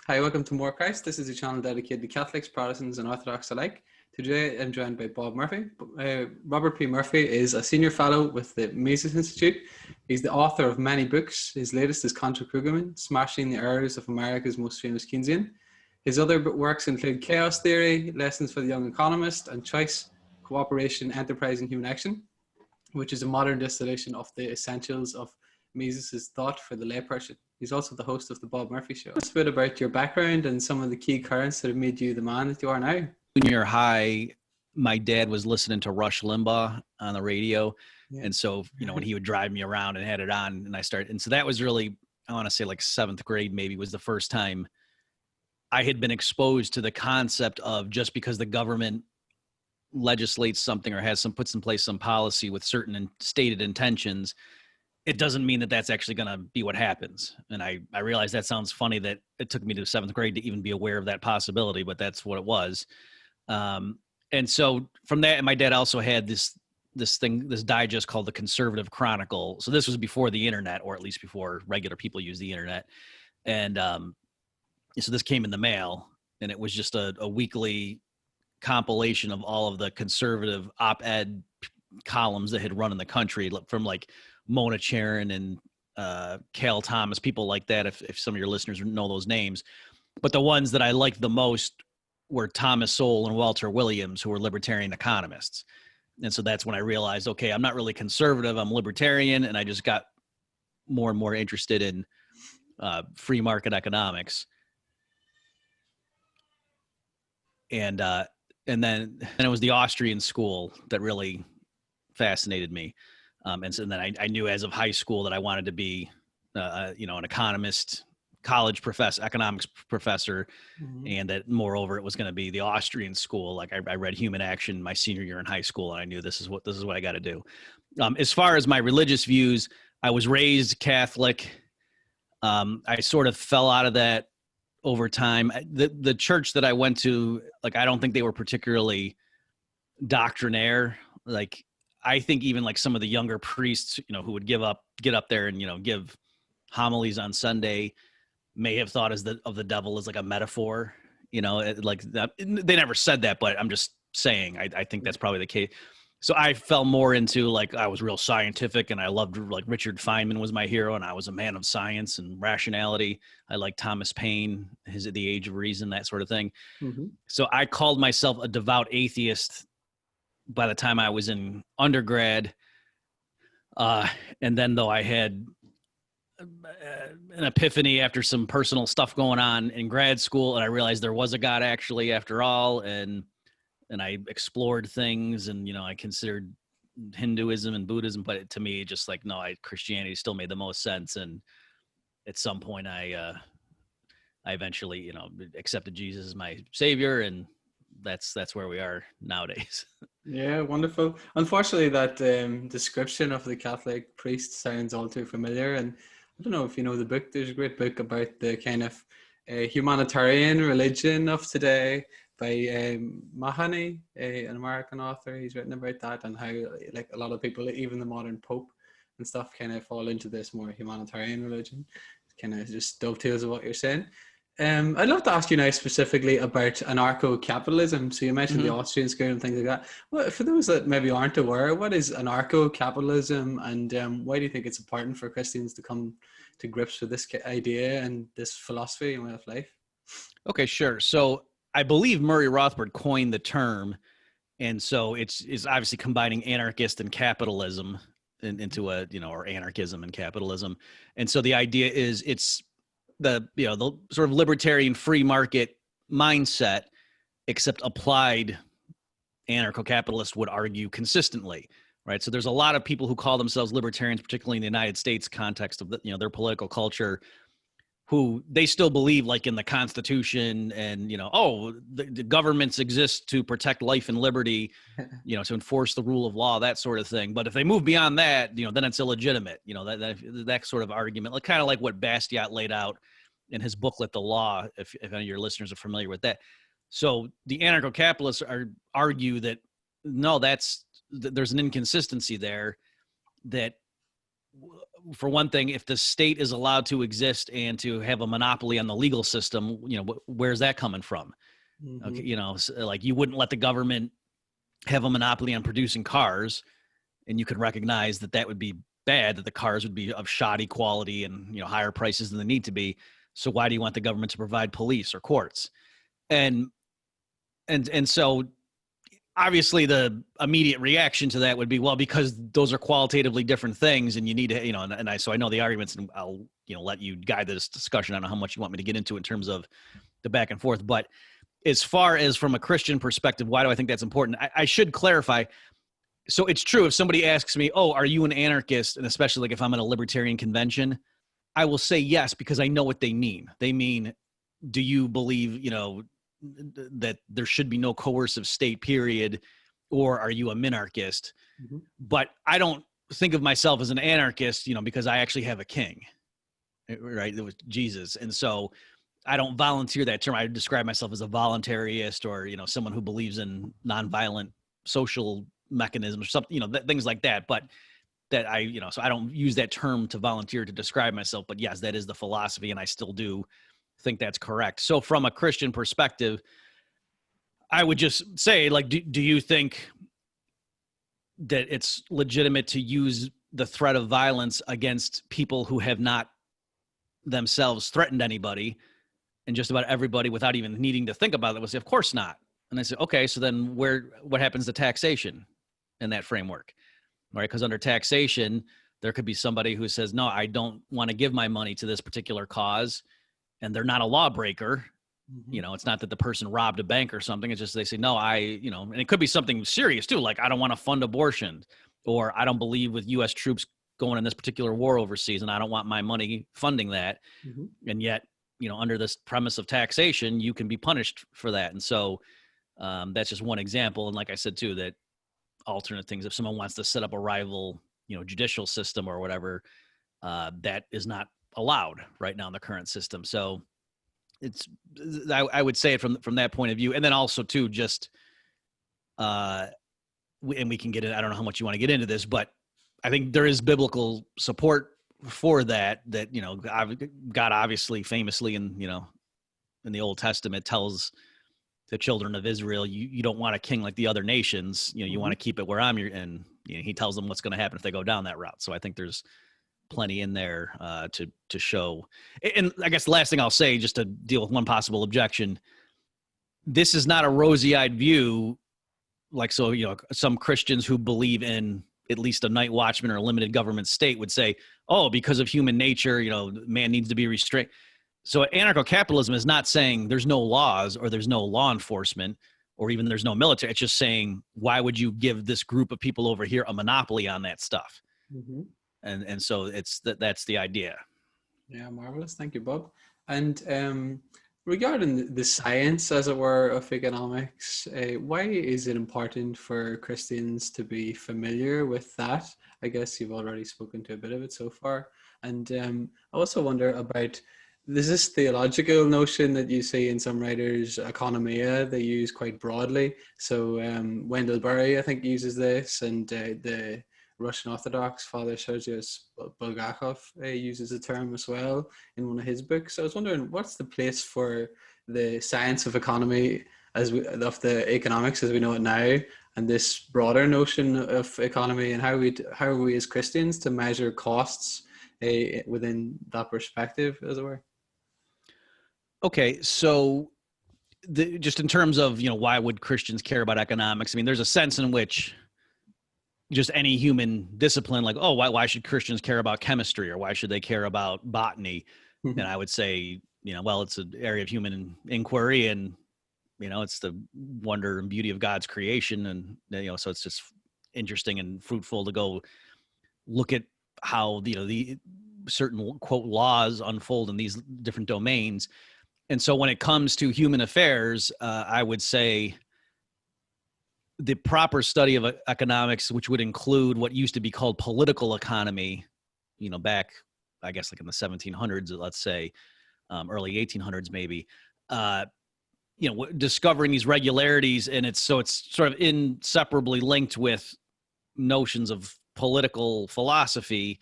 Hi, welcome to More Christ. This is a channel dedicated to Catholics, Protestants, and Orthodox alike. Today, I'm joined by Bob Murphy. Robert P. Murphy is a senior fellow with the Mises Institute. He's the author of many books. His latest is Contra Krugman, Smashing the Errors of America's Most Famous Keynesian. His other works include Chaos Theory, Lessons for the Young Economist, and Choice, Cooperation, Enterprise, and Human Action, which is a modern distillation of the essentials of Mises' thought for the layperson. He's also the host of the Bob Murphy Show. Tell us a bit about your background and some of the key currents that have made you the man that you are now. Junior high, my dad was listening to Rush Limbaugh on the radio. Yeah. And so, when he would drive me around and had it on, and so that was really, I want to say like seventh grade maybe was the first time I had been exposed to the concept of just because the government legislates something or puts in place some policy with certain stated intentions, it doesn't mean that that's actually going to be what happens. And I realize that sounds funny that it took me to seventh grade to even be aware of that possibility, but that's what it was. And so from that, my dad also had this digest called the Conservative Chronicle. So this was before the internet, or at least before regular people used the internet. And so this came in the mail, and it was just a weekly compilation of all of the conservative op-ed columns that had run in the country, from like Mona Charen and Cal Thomas, people like that, if some of your listeners know those names. But the ones that I liked the most were Thomas Sowell and Walter Williams, who were libertarian economists. And so that's when I realized, okay, I'm not really conservative, I'm libertarian, and I just got more and more interested in free market economics. And then it was the Austrian school that really fascinated me. And so then I knew as of high school that I wanted to be, an economist, college professor, economics professor, and that moreover it was going to be the Austrian school. Like I read Human Action my senior year in high school, and I knew this is what I got to do. As far as my religious views, I was raised Catholic. I sort of fell out of that over time. The church that I went to, like, I don't think they were particularly doctrinaire. Like, I think even like some of the younger priests, who would get up there and, give homilies on Sunday may have thought of the devil as like a metaphor, like that. They never said that, but I'm just saying, I think that's probably the case. So I fell more into, like, I was real scientific, and I loved, like, Richard Feynman was my hero, and I was a man of science and rationality. I liked Thomas Paine, The Age of Reason, that sort of thing. Mm-hmm. So I called myself a devout atheist by the time I was in undergrad. And then, though, I had an epiphany after some personal stuff going on in grad school, and I realized there was a God actually after all, and I explored things, and, I considered Hinduism and Buddhism, but to me, just like, no, Christianity still made the most sense. And at some point I eventually, accepted Jesus as my savior, and that's where we are nowadays. Yeah, wonderful. Unfortunately, that description of the Catholic priest sounds all too familiar. And I don't know if you know the book. There's a great book about the kind of humanitarian religion of today by Mahoney, an American author. He's written about that, and how, like, a lot of people, even the modern Pope and stuff, kind of fall into this more humanitarian religion. It kind of just dovetails with what you're saying. I'd love to ask you now specifically about anarcho-capitalism. So you mentioned the Austrian school and things like that. Well, for those that maybe aren't aware, what is anarcho-capitalism, and why do you think it's important for Christians to come to grips with this idea and this philosophy and way of life? Okay, sure. So I believe Murray Rothbard coined the term, and so it's obviously combining anarchist and capitalism into or anarchism and capitalism. And so the idea is it's the sort of libertarian free market mindset, except applied, anarcho-capitalist would argue, consistently, right? So there's a lot of people who call themselves libertarians, particularly in the United States context of their political culture, who they still believe, like, in the Constitution, and the governments exist to protect life and liberty, to enforce the rule of law, that sort of thing. But if they move beyond that, then it's illegitimate. That sort of argument, like, kind of like what Bastiat laid out in his booklet, The Law, if any of your listeners are familiar with that. So the anarcho-capitalists argue that no, there's an inconsistency there, that for one thing, if the state is allowed to exist and to have a monopoly on the legal system, where's that coming from? Mm-hmm. Okay, like you wouldn't let the government have a monopoly on producing cars, and you could recognize that would be bad, that the cars would be of shoddy quality and higher prices than they need to be. So why do you want the government to provide police or courts? And so obviously the immediate reaction to that would be, well, because those are qualitatively different things, and you need to, so I know the arguments, and I'll let you guide this discussion. I don't know how much you want me to get into in terms of the back and forth, but as far as from a Christian perspective, why do I think that's important? I should clarify. So it's true, if somebody asks me, oh, are you an anarchist? And especially like if I'm at a libertarian convention, I will say yes, because I know what they mean. They mean, do you believe, that there should be no coercive state, period, or are you a minarchist? Mm-hmm. But I don't think of myself as an anarchist, because I actually have a king, right? It was Jesus. And so I don't volunteer that term. I describe myself as a voluntarist, or, someone who believes in nonviolent social mechanisms or something, things like that. But that so I don't use that term to volunteer to describe myself, but yes, that is the philosophy. And I still do think that's correct. So from a Christian perspective, I would just say, like, do you think that it's legitimate to use the threat of violence against people who have not themselves threatened anybody? And just about everybody, without even needing to think about it, will say, of course not. And I say, okay, so then what happens to taxation in that framework? Right? Because under taxation, there could be somebody who says, no, I don't want to give my money to this particular cause, and they're not a lawbreaker. Mm-hmm. It's not that the person robbed a bank or something. It's just they say, no, and it could be something serious too, like I don't want to fund abortion, or I don't believe with U.S. troops going in this particular war overseas, and I don't want my money funding that. Mm-hmm. And yet, under this premise of taxation, you can be punished for that. And so that's just one example. And like I said, too, that alternate things, if someone wants to set up a rival, judicial system or whatever, that is not allowed right now in the current system. So I would say it from that point of view. And then also too, just, and we can get it, I don't know how much you want to get into this, but I think there is biblical support for that, God obviously famously in the Old Testament tells the children of Israel, you don't want a king like the other nations, you want to keep it where I'm your, and he tells them what's going to happen if they go down that route. So I think there's plenty in there to show. And I guess the last thing I'll say, just to deal with one possible objection, this is not a rosy-eyed view. Like, so, some Christians who believe in at least a night watchman or a limited government state would say, oh, because of human nature, man needs to be restrained. So anarcho-capitalism is not saying there's no laws or there's no law enforcement or even there's no military. It's just saying, why would you give this group of people over here a monopoly on that stuff? Mm-hmm. And so that's the idea. Yeah, marvelous. Thank you, Bob. And regarding the science, as it were, of economics, why is it important for Christians to be familiar with that? I guess you've already spoken to a bit of it so far. And I also wonder about, there's this theological notion that you see in some writers, economia, they use quite broadly. So Wendell Berry, I think, uses this, and the Russian Orthodox Father Sergius Bulgakov uses the term as well in one of his books. So I was wondering, what's the place for the science of economy of the economics as we know it now, and this broader notion of economy, and how are we as Christians to measure costs within that perspective, as it were? Okay, so just in terms of why would Christians care about economics? I mean, there's a sense in which just any human discipline, like, oh, why should Christians care about chemistry, or why should they care about botany? Mm-hmm. And I would say, well, it's an area of human inquiry, and it's the wonder and beauty of God's creation, and so it's just interesting and fruitful to go look at how the certain quote laws unfold in these different domains. And so when it comes to human affairs, I would say the proper study of economics, which would include what used to be called political economy, back, I guess, like in the 1700s, let's say, early 1800s, maybe, discovering these regularities. And it's sort of inseparably linked with notions of political philosophy.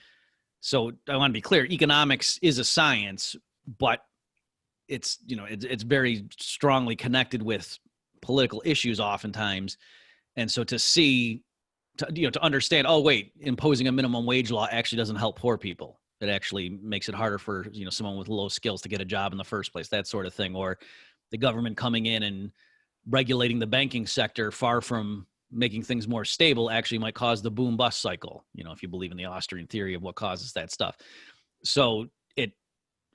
So I want to be clear, economics is a science, but it's very strongly connected with political issues oftentimes. And so to understand, oh, wait, imposing a minimum wage law actually doesn't help poor people. It actually makes it harder for, someone with low skills to get a job in the first place, that sort of thing. Or the government coming in and regulating the banking sector, far from making things more stable, actually might cause the boom bust cycle, if you believe in the Austrian theory of what causes that stuff. So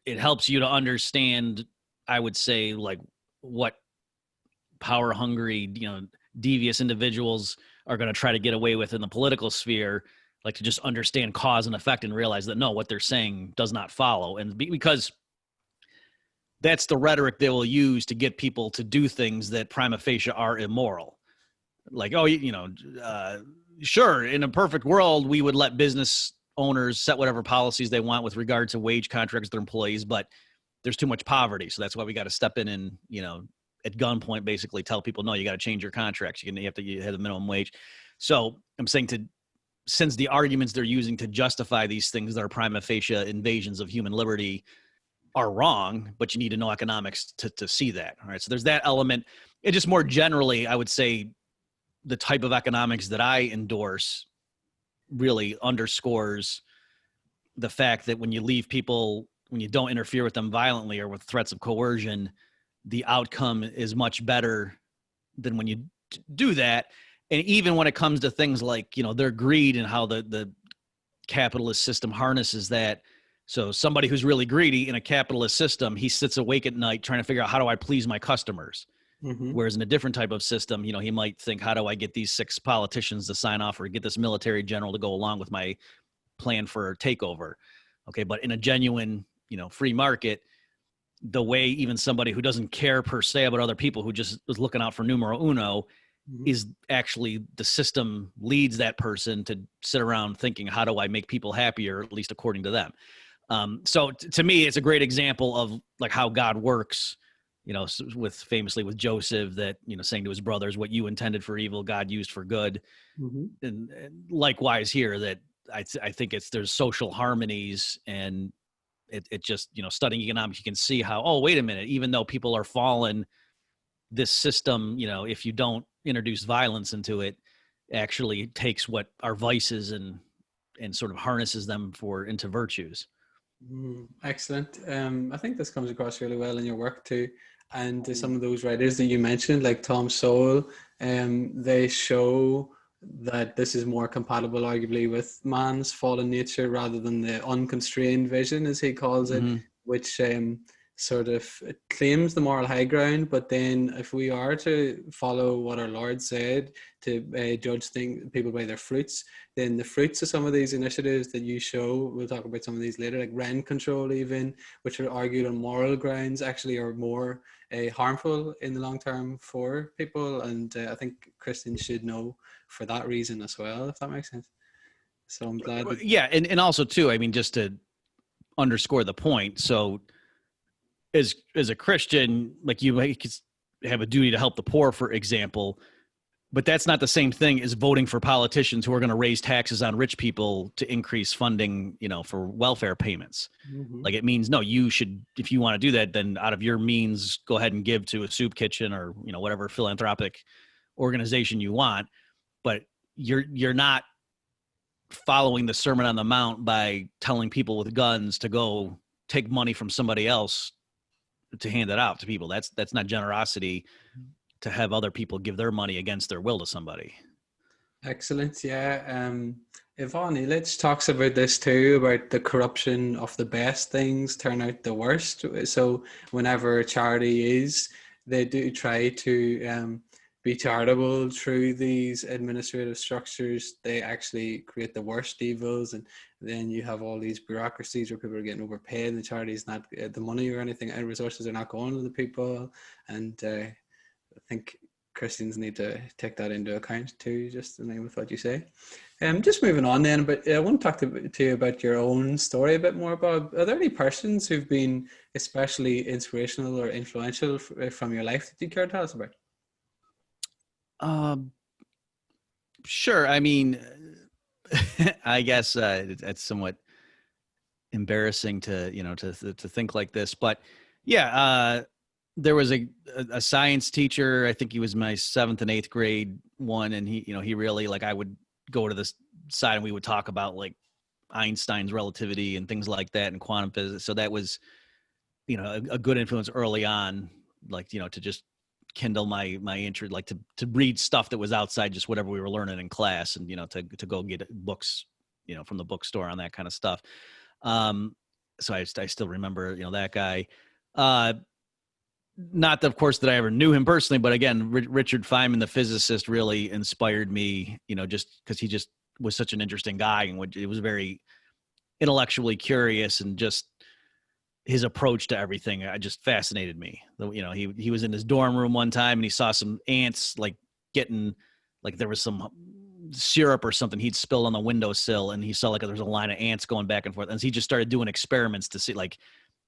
it helps you to understand, I would say, like, what power hungry, devious individuals are going to try to get away with in the political sphere, like to just understand cause and effect and realize that no, what they're saying does not follow. And because that's the rhetoric they will use to get people to do things that prima facie are immoral. Like, oh, sure, in a perfect world, we would let business owners set whatever policies they want with regard to wage contracts with their employees, but there's too much poverty. So that's why we got to step in and, at gunpoint, basically tell people, no, you got to change your contracts. You have to have the minimum wage. So I'm saying since the arguments they're using to justify these things that are prima facie invasions of human liberty are wrong, but you need to know economics to see that. All right. So there's that element. It just more generally, I would say the type of economics that I endorse really underscores the fact that when you leave people, when you don't interfere with them violently or with threats of coercion, the outcome is much better than when you do that. And even when it comes to things like, their greed and how the capitalist system harnesses that. So somebody who's really greedy in a capitalist system, he sits awake at night trying to figure out, how do I please my customers? Mm-hmm. Whereas in a different type of system, he might think, how do I get these 6 politicians to sign off or get this military general to go along with my plan for a takeover? Okay. But in a genuine, free market, the way even somebody who doesn't care per se about other people, who just is looking out for numero uno, mm-hmm. is actually the system leads that person to sit around thinking, how do I make people happier, at least according to them? So to me, it's a great example of like how God works, famously with Joseph, that, saying to his brothers, what you intended for evil, God used for good. Mm-hmm. And likewise here, that I think there's social harmonies, and it just, studying economics, you can see how, oh, wait a minute, even though people are fallen, this system, if you don't introduce violence into it, actually takes what are vices and sort of harnesses them into virtues. Excellent. I think this comes across really well in your work too. And some of those writers that you mentioned, like Tom Sowell, they show that this is more compatible, arguably, with man's fallen nature rather than the unconstrained vision, as he calls it, mm-hmm. which sort of claims the moral high ground. But then if we are to follow what our Lord said, to judge people by their fruits, then the fruits of some of these initiatives that you show, we'll talk about some of these later, like rent control even, which are argued on moral grounds, actually are more harmful in the long term for people. And I think Christians should know for that reason as well, if that makes sense. So I'm glad. Yeah. And also too, I mean, just to underscore the point. So as a Christian, like, you have a duty to help the poor, for example, but that's not the same thing as voting for politicians who are going to raise taxes on rich people to increase funding, for welfare payments. Mm-hmm. Like, it means, no, you should, if you want to do that, then out of your means, go ahead and give to a soup kitchen or, whatever philanthropic organization you want. But you're not following the Sermon on the Mount by telling people with guns to go take money from somebody else to hand it out to people. That's not generosity, to have other people give their money against their will to somebody. Excellent. Yeah. Ivan Illich talks about this too, about the corruption of the best things turn out the worst. So whenever charity is, they do try to be charitable through these administrative structures. They actually create the worst evils, and then you have all these bureaucracies where people are getting overpaid, and the charity is not the money or anything, and resources are not going to the people. And I think Christians need to take that into account too, just in line with what you say. Just moving on then, but I want to talk to you about your own story a bit more, Bob. Are there any persons who've been especially inspirational or influential from your life that you care to tell us about? Sure. I mean, I guess it's somewhat embarrassing to, to think like this, but yeah, there was a science teacher. I think he was my 7th and 8th grade one. And he really, like, I would go to this side and we would talk about like Einstein's relativity and things like that and quantum physics. So that was, a good influence early on, like, to just kindle my interest, like to read stuff that was outside just whatever we were learning in class, and to go get books from the bookstore on that kind of stuff. So I still remember that guy. Not that, of course, that I ever knew him personally, but again, Richard Feynman, the physicist, really inspired me, just because he just was such an interesting guy, and it was very intellectually curious, and just his approach to everything, just fascinated me. He was in his dorm room one time and he saw some ants like getting, like there was some syrup or something he'd spilled on the windowsill, and he saw like there was a line of ants going back and forth, and he just started doing experiments to see, like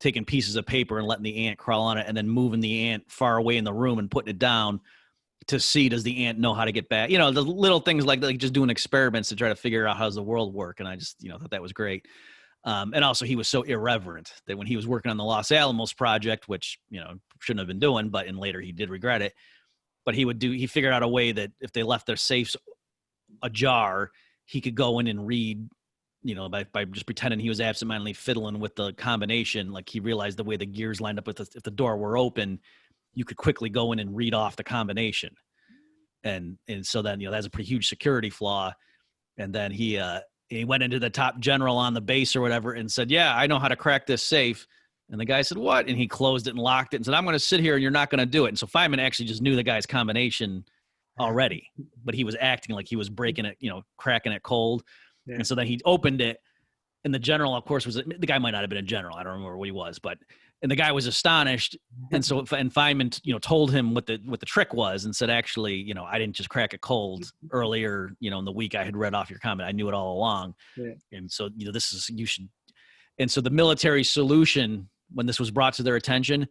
taking pieces of paper and letting the ant crawl on it, and then moving the ant far away in the room and putting it down to see, does the ant know how to get back? The little things like just doing experiments to try to figure out how's the world work. And I just, thought that was great. And also he was so irreverent that when he was working on the Los Alamos project, which, shouldn't have been doing, but later he did regret it, but he figured out a way that if they left their safes ajar, he could go in and read, by just pretending he was absentmindedly fiddling with the combination. Like he realized the way the gears lined up with if the door were open, you could quickly go in and read off the combination. And so then, that's a pretty huge security flaw. And then he went into the top general on the base or whatever and said, yeah, I know how to crack this safe. And the guy said, what? And he closed it and locked it and said, I'm going to sit here and you're not going to do it. And so Feynman actually just knew the guy's combination already, but he was acting like he was breaking it, cracking it cold. Yeah. And so then he opened it, and the general, of course, the guy might not have been a general. I don't remember what he was, and the guy was astonished. And so, and Feynman, told him what the trick was, and said, actually, I didn't just crack it cold earlier, in the week I had read off your comment. I knew it all along. Yeah. And so, you should. And so the military solution, when this was brought to their attention,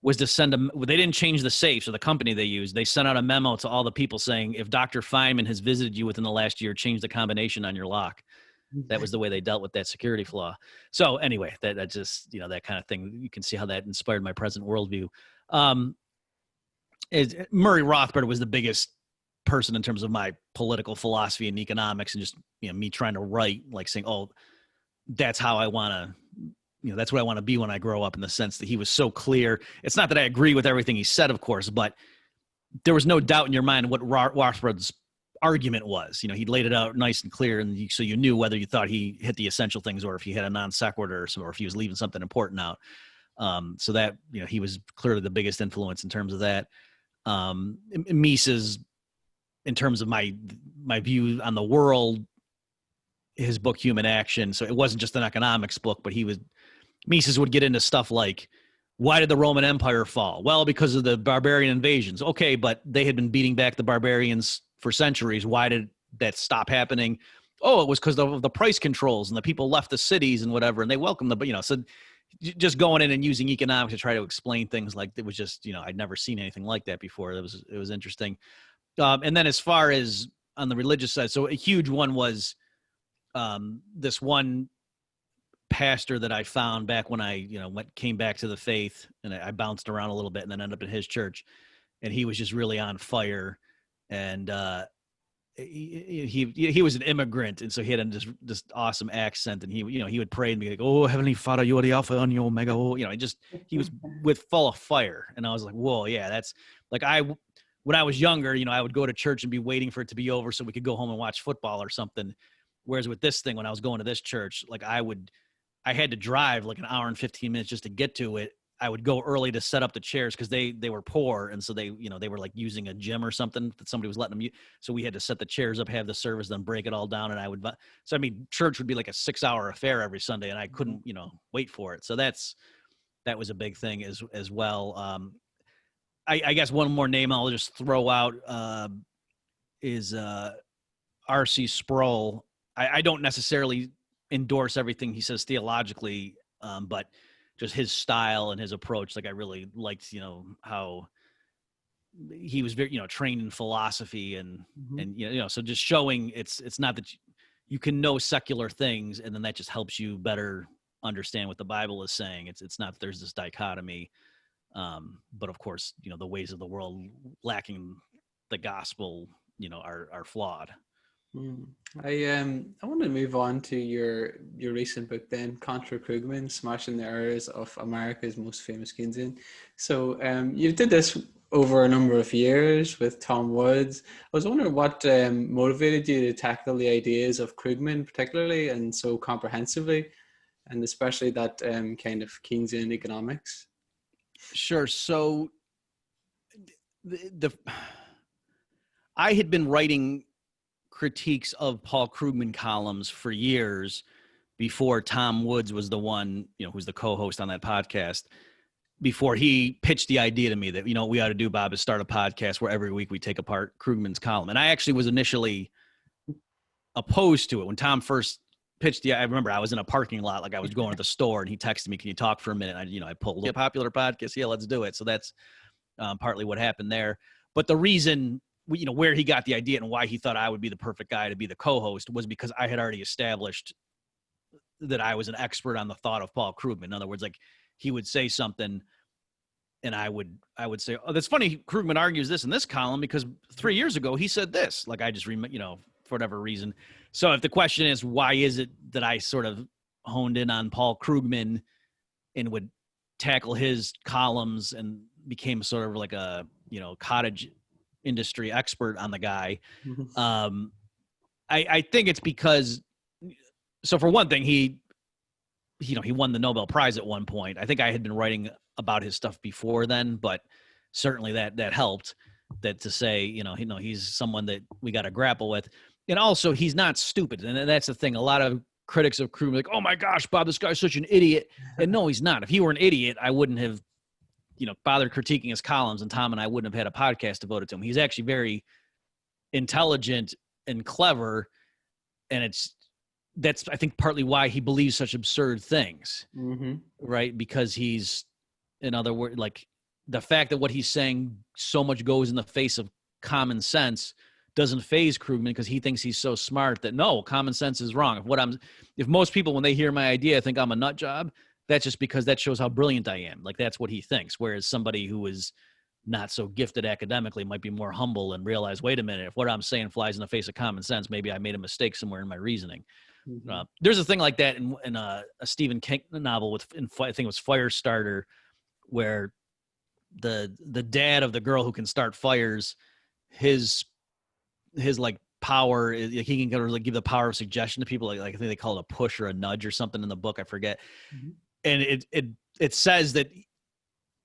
was to send them. They didn't change the safe, so the company they used, they sent out a memo to all the people saying, if Dr. Feynman has visited you within the last year, change the combination on your lock. That was the way they dealt with that security flaw. So anyway, that just, that kind of thing, you can see how that inspired my present worldview. Murray Rothbard was the biggest person in terms of my political philosophy and economics, and just, me trying to write, like saying, oh, that's how I want to, that's what I want to be when I grow up, in the sense that he was so clear. It's not that I agree with everything he said, of course, but there was no doubt in your mind what Rothbard's argument was. He'd laid it out nice and clear, and so you knew whether you thought he hit the essential things or if he had a non sequitur, or if he was leaving something important out. So that, he was clearly the biggest influence in terms of that. Mises, in terms of my view on the world, his book Human Action. So it wasn't just an economics book, but Mises would get into stuff like, why did the Roman Empire fall? Well, because of the barbarian invasions. Okay, but they had been beating back the barbarians for centuries. Why did that stop happening? Oh, it was because of the price controls, and the people left the cities and whatever, and they welcomed them. So just going in and using economics to try to explain things, like, it was just, I'd never seen anything like that before. It was interesting. And then as far as on the religious side, so a huge one was this one pastor that I found back when I, came back to the faith, and I bounced around a little bit and then ended up in his church, and he was just really on fire. And he was an immigrant, and so he had this awesome accent, and he would pray and be like, "Oh, Heavenly Father, you are the Alpha and the Omega." Oh, he was full of fire, and I was like, "Whoa, yeah, that's like when I was younger, I would go to church and be waiting for it to be over so we could go home and watch football or something. Whereas with this thing, when I was going to this church, like I had to drive like an hour and 15 minutes just to get to it. I would go early to set up the chairs because they were poor. And so they were like using a gym or something that somebody was letting them use. So we had to set the chairs up, have the service, then break it all down. And church would be like a 6-hour affair every Sunday, and I couldn't, wait for it. So that was a big thing as well. I guess one more name I'll just throw out is R.C. Sproul. I don't necessarily endorse everything he says theologically, but just his style and his approach. Like I really liked, how he was very, trained in philosophy and so just showing it's not that you can know secular things and then that just helps you better understand what the Bible is saying. It's not that there's this dichotomy, but of course, the ways of the world lacking the gospel, are flawed. I want to move on to your recent book then, Contra Krugman, Smashing the Errors of America's Most Famous Keynesian. So you did this over a number of years with Tom Woods. I was wondering what motivated you to tackle the ideas of Krugman particularly and so comprehensively, and especially that kind of Keynesian economics. Sure. So I had been writing critiques of Paul Krugman columns for years before Tom Woods was the one, who's the co-host on that podcast, before he pitched the idea to me that, what we ought to do, Bob, is start a podcast where every week we take apart Krugman's column. And I actually was initially opposed to it when Tom first pitched I remember I was in a parking lot, like I was going to the store, and he texted me, "Can you talk for a minute?" And I pulled a popular podcast. Yeah, let's do it. So that's partly what happened there. But the reason, where he got the idea and why he thought I would be the perfect guy to be the co-host was because I had already established that I was an expert on the thought of Paul Krugman. In other words, like he would say something and I would say, "Oh, that's funny. Krugman argues this in this column because 3 years ago he said this." Like I just remember, for whatever reason. So if the question is, why is it that I sort of honed in on Paul Krugman and would tackle his columns and became sort of like a, cottage industry expert on the guy. I think it's because, so for one thing, he won the Nobel Prize at one point. I think I had been writing about his stuff before then, but certainly that helped, that to say, he's someone that we got to grapple with. And also he's not stupid. And that's the thing. A lot of critics of Krugman like, "Oh my gosh, Bob, this guy's such an idiot." And no, he's not. If he were an idiot, I wouldn't have, bothered critiquing his columns, and Tom and I wouldn't have had a podcast devoted to him. He's actually very intelligent and clever. And that's, I think, partly why he believes such absurd things, right? Because he's, in other words, like the fact that what he's saying so much goes in the face of common sense doesn't faze Krugman, because he thinks he's so smart that no, common sense is wrong. If most people, when they hear my idea, think I'm a nut job, that's just because that shows how brilliant I am. Like that's what he thinks. Whereas somebody who is not so gifted academically might be more humble and realize, wait a minute, if what I'm saying flies in the face of common sense, maybe I made a mistake somewhere in my reasoning. There's a thing like that in a Stephen King novel I think it was Firestarter, where the dad of the girl who can start fires, his like power is, he can kind of like give the power of suggestion to people. Like I think they call it a push or a nudge or something in the book. I forget. And it says that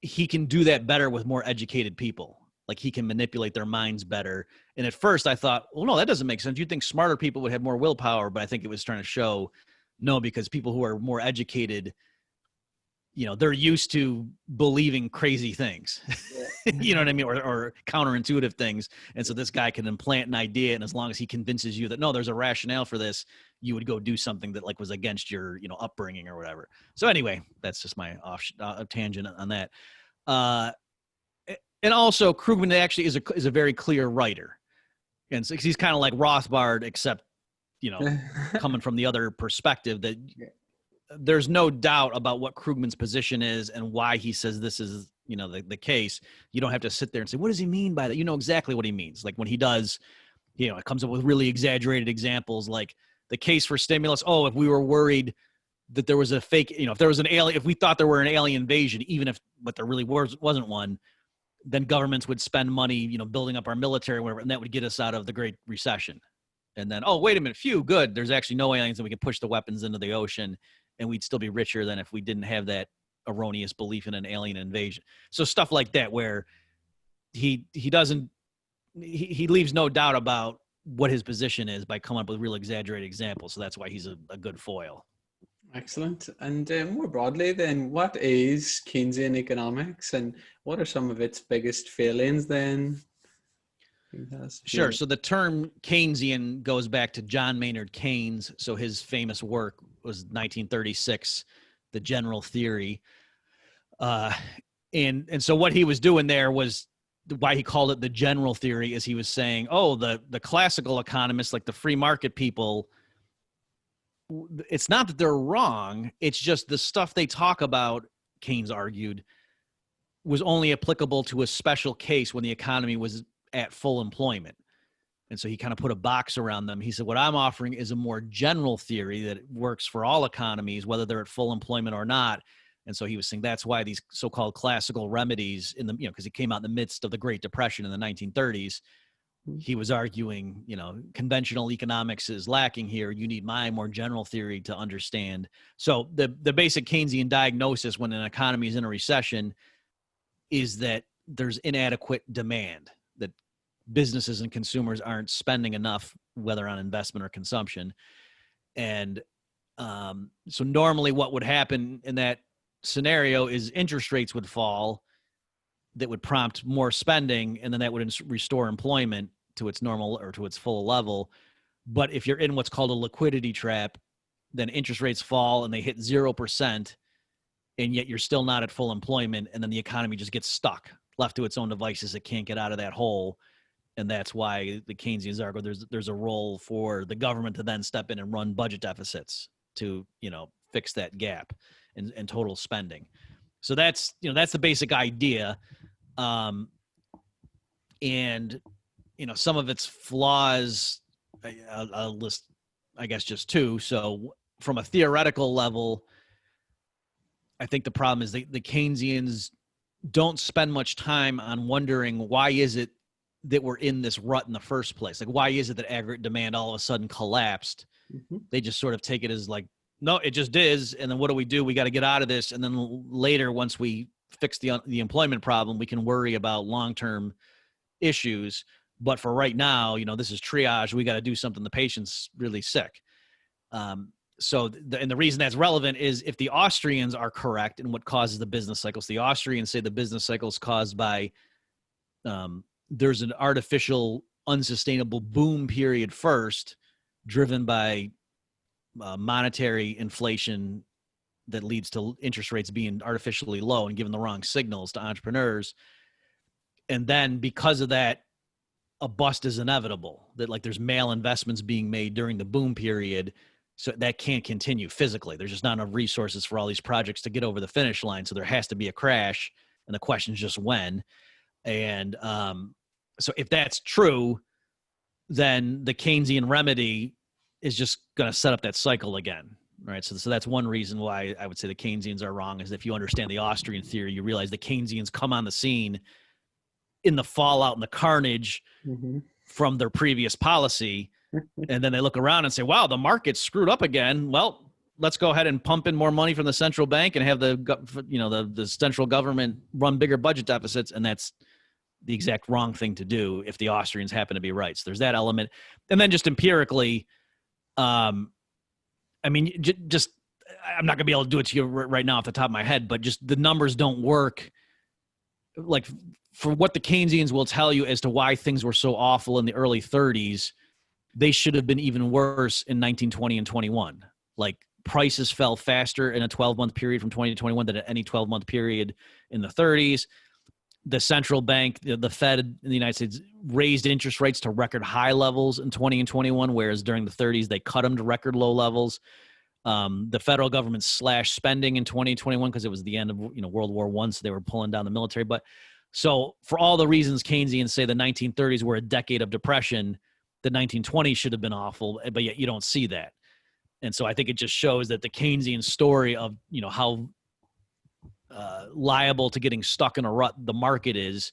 he can do that better with more educated people. Like he can manipulate their minds better. And at first I thought, well, no, that doesn't make sense. You'd think smarter people would have more willpower, but I think it was trying to show no, because people who are more educated, they're used to believing crazy things, you know what I mean? Or counterintuitive things. And so this guy can implant an idea. And as long as he convinces you that, no, there's a rationale for this, you would go do something that like was against your, upbringing or whatever. So anyway, that's just my tangent on that. And also Krugman actually is a very clear writer. And so he's kind of like Rothbard, except, coming from the other perspective, that there's no doubt about what Krugman's position is and why he says this is, the case. You don't have to sit there and say, what does he mean by that? You know exactly what he means. Like when he does, it comes up with really exaggerated examples, like the case for stimulus. Oh, if we were worried that there was a fake, if there was an alien, if we thought there were an alien invasion, even if, but there really wasn't one, then governments would spend money, building up our military or whatever, and that would get us out of the Great Recession. And then, oh, wait a minute, phew, good. There's actually no aliens, and we can push the weapons into the ocean, and we'd still be richer than if we didn't have that erroneous belief in an alien invasion. So stuff like that, where he leaves no doubt about what his position is by coming up with real exaggerated examples. So that's why he's a good foil. Excellent. And more broadly then, what is Keynesian economics and what are some of its biggest failings then? Sure. So the term Keynesian goes back to John Maynard Keynes. So his famous work was 1936, The General Theory. And so what he was doing there was, why he called it the general theory, is he was saying, oh, the classical economists, like the free market people, it's not that they're wrong. It's just the stuff they talk about, Keynes argued, was only applicable to a special case when the economy was at full employment. And so he kind of put a box around them. He said, what I'm offering is a more general theory that works for all economies, whether they're at full employment or not. And so he was saying that's why these so-called classical remedies in the, because it came out in the midst of the Great Depression in the 1930s. He was arguing, conventional economics is lacking here. You need my more general theory to understand. So the basic Keynesian diagnosis when an economy is in a recession is that there's inadequate demand, that businesses and consumers aren't spending enough, whether on investment or consumption. And so normally what would happen in that scenario is interest rates would fall, that would prompt more spending, and then that would restore employment to its normal or to its full level. But if you're in what's called a liquidity trap, then interest rates fall and they hit 0%, and yet you're still not at full employment, and then the economy just gets stuck, left to its own devices. It can't get out of that hole. And that's why the Keynesians argue there's a role for the government to then step in and run budget deficits to, fix that gap in total spending. So that's the basic idea. And, some of its flaws, I'll list, I guess, just two. So from a theoretical level, I think the problem is the Keynesians don't spend much time on wondering why is it that we're in this rut in the first place? Like, why is it that aggregate demand all of a sudden collapsed? Mm-hmm. They just sort of take it as like, no, it just is. And then what do? We got to get out of this. And then later, once we fix the employment problem, we can worry about long-term issues. But for right now, this is triage. We got to do something. The patient's really sick. So the reason that's relevant is if the Austrians are correct in what causes the business cycles, the Austrians say the business cycle is caused by there's an artificial, unsustainable boom period first, driven by monetary inflation that leads to interest rates being artificially low and giving the wrong signals to entrepreneurs. And then because of that, a bust is inevitable, that like there's malinvestments being made during the boom period. So that can't continue physically. There's just not enough resources for all these projects to get over the finish line. So there has to be a crash. And the question is just when. And so if that's true, then the Keynesian remedy is just going to set up that cycle again, right? So that's one reason why I would say the Keynesians are wrong, is if you understand the Austrian theory, you realize the Keynesians come on the scene in the fallout and the carnage from their previous policy. And then they look around and say, wow, the market's screwed up again. Well, let's go ahead and pump in more money from the central bank and have the central government run bigger budget deficits. And that's the exact wrong thing to do if the Austrians happen to be right. So there's that element. And then just empirically, I'm not going to be able to do it to you right now off the top of my head, but just the numbers don't work. Like for what the Keynesians will tell you as to why things were so awful in the early 30s, they should have been even worse in 1920 and 21. Like prices fell faster in a 12-month period from 20 to 21 than any 12-month period in the 30s. The central bank, the Fed in the United States, raised interest rates to record high levels in 20 and 21, whereas during the 30s, they cut them to record low levels. The federal government slashed spending in 2021 because it was the end of World War I, so they were pulling down the military. But so for all the reasons Keynesians say the 1930s were a decade of depression, the 1920s should have been awful, but yet you don't see that. And so I think it just shows that the Keynesian story of how liable to getting stuck in a rut the market is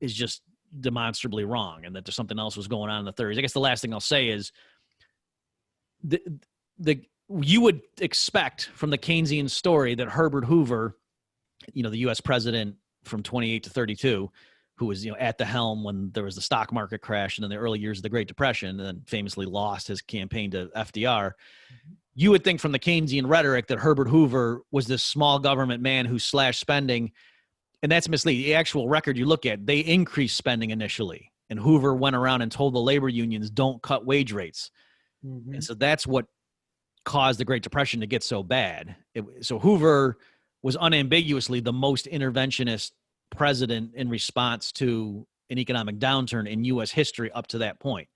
just demonstrably wrong, and that there's something else was going on in the 30s. I guess the last thing I'll say is you would expect from the Keynesian story that Herbert Hoover, the U.S. president from 28 to 32, who was at the helm when there was the stock market crash and in the early years of the Great Depression, and then famously lost his campaign to FDR. You would think from the Keynesian rhetoric that Herbert Hoover was this small government man who slashed spending, and that's misleading. The actual record you look at, they increased spending initially, and Hoover went around and told the labor unions, don't cut wage rates. Mm-hmm. And so that's what caused the Great Depression to get so bad. So Hoover was unambiguously the most interventionist president in response to an economic downturn in U.S. history up to that point.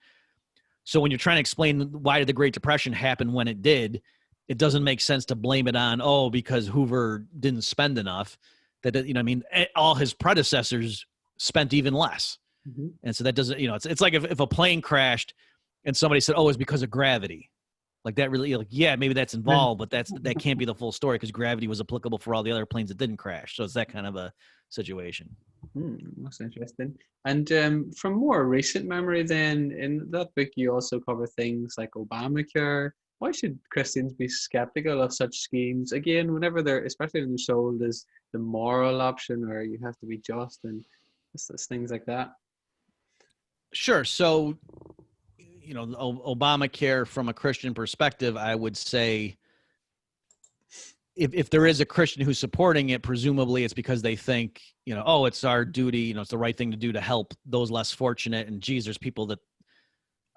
So when you're trying to explain why did the Great Depression happen when it did, it doesn't make sense to blame it on, because Hoover didn't spend enough. That, all his predecessors spent even less. Mm-hmm. And so that doesn't, it's like if a plane crashed and somebody said, it's because of gravity. Like that really, yeah, maybe that's involved, but that can't be the full story, because gravity was applicable for all the other planes that didn't crash. So it's that kind of a situation. That's interesting. And from more recent memory then, in that book you also cover things like Obamacare. Why should Christians be skeptical of such schemes? Again, whenever especially when they're sold as the moral option, or you have to be just, and it's things like that. Sure. So, Obamacare from a Christian perspective, I would say if there is a Christian who's supporting it, presumably it's because they think, it's our duty, it's the right thing to do to help those less fortunate. And geez, there's people that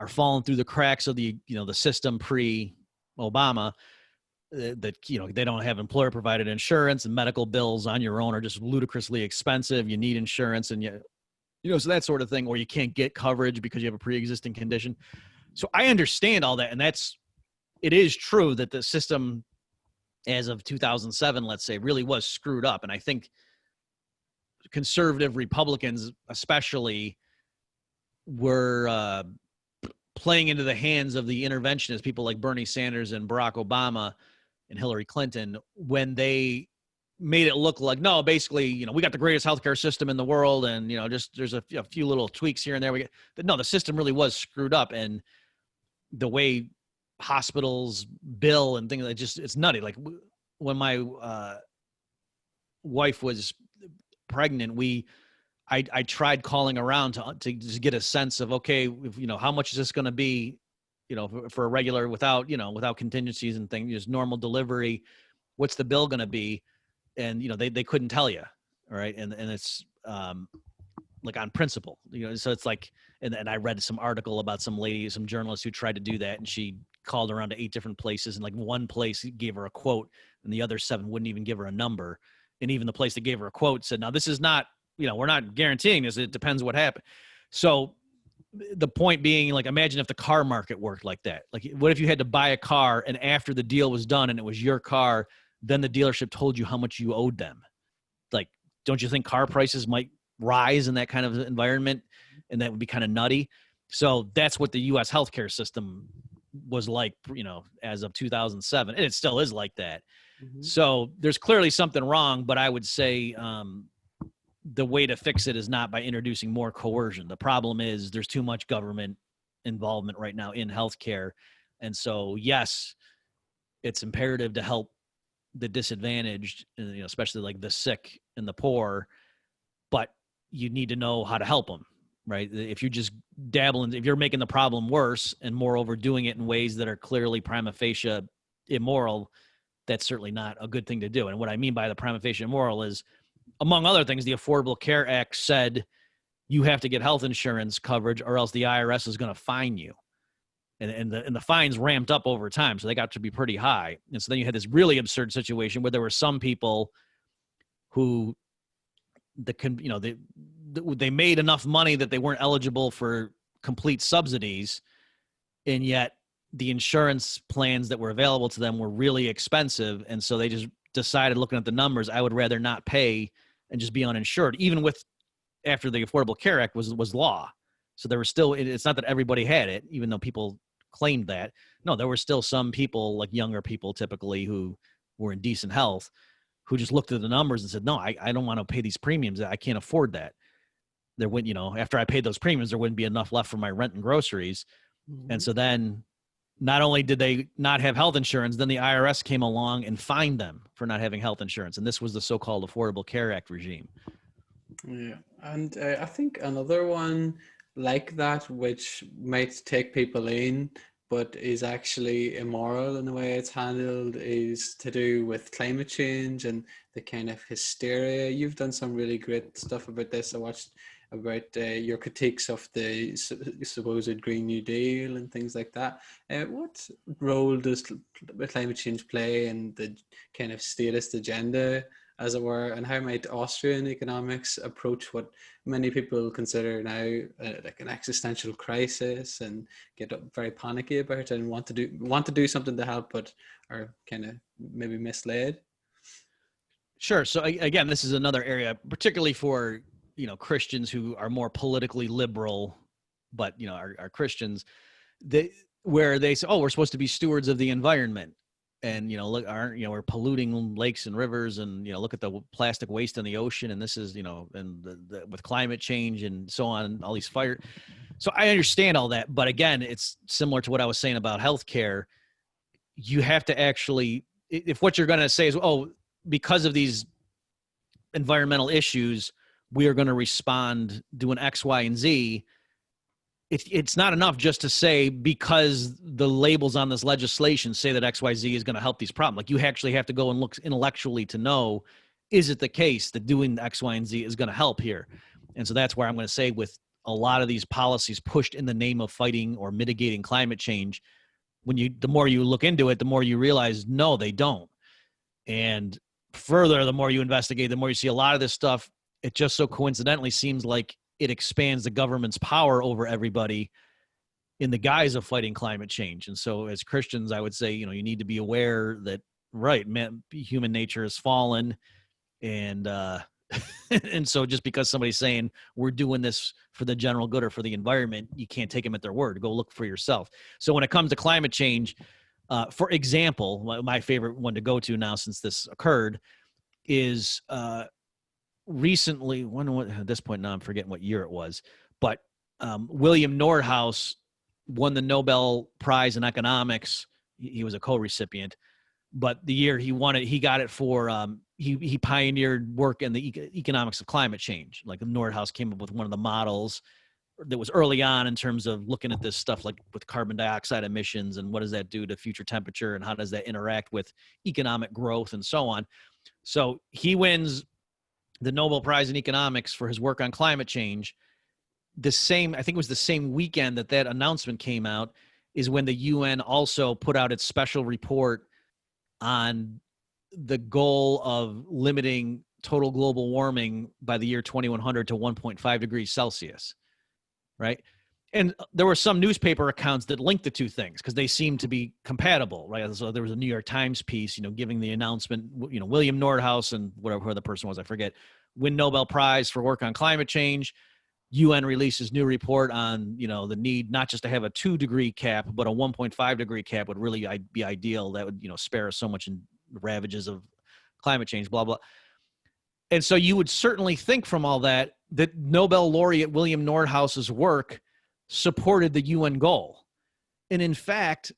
are falling through the cracks of the system pre-Obama that, they don't have employer provided insurance, and medical bills on your own are just ludicrously expensive. You need insurance, and so that sort of thing, or you can't get coverage because you have a pre-existing condition. So I understand all that. And it is true that the system as of 2007, let's say, really was screwed up. And I think conservative Republicans especially were playing into the hands of the interventionists, people like Bernie Sanders and Barack Obama and Hillary Clinton, when they made it look like, no, basically, we got the greatest healthcare system in the world, and just there's a few little tweaks here and there. The system really was screwed up, and the way hospitals bill and things, it's nutty. Like when my wife was pregnant, I tried calling around to just get a sense of, okay, how much is this going to be, for a regular, without contingencies and things, just normal delivery, what's the bill going to be? And, they couldn't tell you. All right. And it's like on principle, so it's like, and I read some article about some lady, some journalist who tried to do that. And she called around to 8 different places, and like one place gave her a quote and the other 7 wouldn't even give her a number. And even the place that gave her a quote said, now this is not, we're not guaranteeing this. It depends what happened. So the point being, like, imagine if the car market worked like that. Like, what if you had to buy a car, and after the deal was done and it was your car, then the dealership told you how much you owed them? Like, don't you think car prices might rise in that kind of environment? And that would be kind of nutty. So that's what the U.S. healthcare system was like, as of 2007. And it still is like that. Mm-hmm. So there's clearly something wrong, but I would say the way to fix it is not by introducing more coercion. The problem is there's too much government involvement right now in healthcare. And so, yes, it's imperative to help the disadvantaged, especially like the sick and the poor, but you need to know how to help them, right? If you just dabbling, if you're making the problem worse, and moreover doing it in ways that are clearly prima facie immoral, that's certainly not a good thing to do. And what I mean by the prima facie immoral is, among other things, the Affordable Care Act said you have to get health insurance coverage or else the IRS is going to fine you. And the fines ramped up over time, so they got to be pretty high. And so then you had this really absurd situation where there were some people who they made enough money that they weren't eligible for complete subsidies, and yet the insurance plans that were available to them were really expensive, and so they just decided, looking at the numbers, I would rather not pay and just be uninsured, even with after the Affordable Care Act was law. So there was still, it's not that everybody had it, even though people claimed that. No, there were still some people, like younger people typically, who were in decent health, who just looked at the numbers and said, no, I don't want to pay these premiums. I can't afford that. There wouldn't, after I paid those premiums, there wouldn't be enough left for my rent and groceries. Mm-hmm. And so then not only did they not have health insurance, then the IRS came along and fined them for not having health insurance. And this was the so-called Affordable Care Act regime. Yeah. And I think another one like that, which might take people in, but is actually immoral in the way it's handled, is to do with climate change and the kind of hysteria. You've done some really great stuff about this. I watched about your critiques of the supposed Green New Deal and things like that. What role does climate change play in the kind of statist agenda as it were, and how might Austrian economics approach what many people consider now like an existential crisis, and get very panicky about it and want to do something to help, but are kind of maybe misled? Sure. So again, this is another area, particularly for, Christians who are more politically liberal, but, are Christians, where they say, oh, we're supposed to be stewards of the environment. And, look, we're polluting lakes and rivers, and, look at the plastic waste in the ocean. And this is, and with climate change and so on, all these fire. So I understand all that. But again, it's similar to what I was saying about healthcare. You have to actually, if what you're going to say is, oh, because of these environmental issues, we are going to respond doing X, Y, and Z. It's not enough just to say because the labels on this legislation say that X, Y, Z is going to help these problems. Like, you actually have to go and look intellectually to know, is it the case that doing X, Y, and Z is going to help here? And so that's where I'm going to say, with a lot of these policies pushed in the name of fighting or mitigating climate change, the more you look into it, the more you realize, no, they don't. And further, the more you investigate, the more you see a lot of this stuff, it just so coincidentally seems like it expands the government's power over everybody in the guise of fighting climate change. And so as Christians, I would say, you need to be aware that, right, man, human nature has fallen. And, and so just because somebody's saying we're doing this for the general good or for the environment, you can't take them at their word. Go look for yourself. So when it comes to climate change, for example, my favorite one to go to now since this occurred is recently, at this point now I'm forgetting what year it was, but William Nordhaus won the Nobel Prize in economics. He was a co-recipient, but the year he won it, he got it for he pioneered work in the economics of climate change. Like, Nordhaus came up with one of the models that was early on in terms of looking at this stuff, like with carbon dioxide emissions and what does that do to future temperature and how does that interact with economic growth and so on. So he wins the Nobel Prize in economics for his work on climate change. I think it was the same weekend that announcement came out, is when the UN also put out its special report on the goal of limiting total global warming by the year 2100 to 1.5 degrees Celsius. Right. And there were some newspaper accounts that linked the two things because they seemed to be compatible. Right. So there was a New York Times piece, giving the announcement, William Nordhaus and whatever the person was, I forget, win Nobel Prize for work on climate change. UN releases new report on, the need not just to have a 2-degree cap, but a 1.5 degree cap would really be ideal. That would, spare us so much in ravages of climate change, blah, blah. And so you would certainly think from all that Nobel laureate William Nordhaus's work supported the UN goal. And in fact,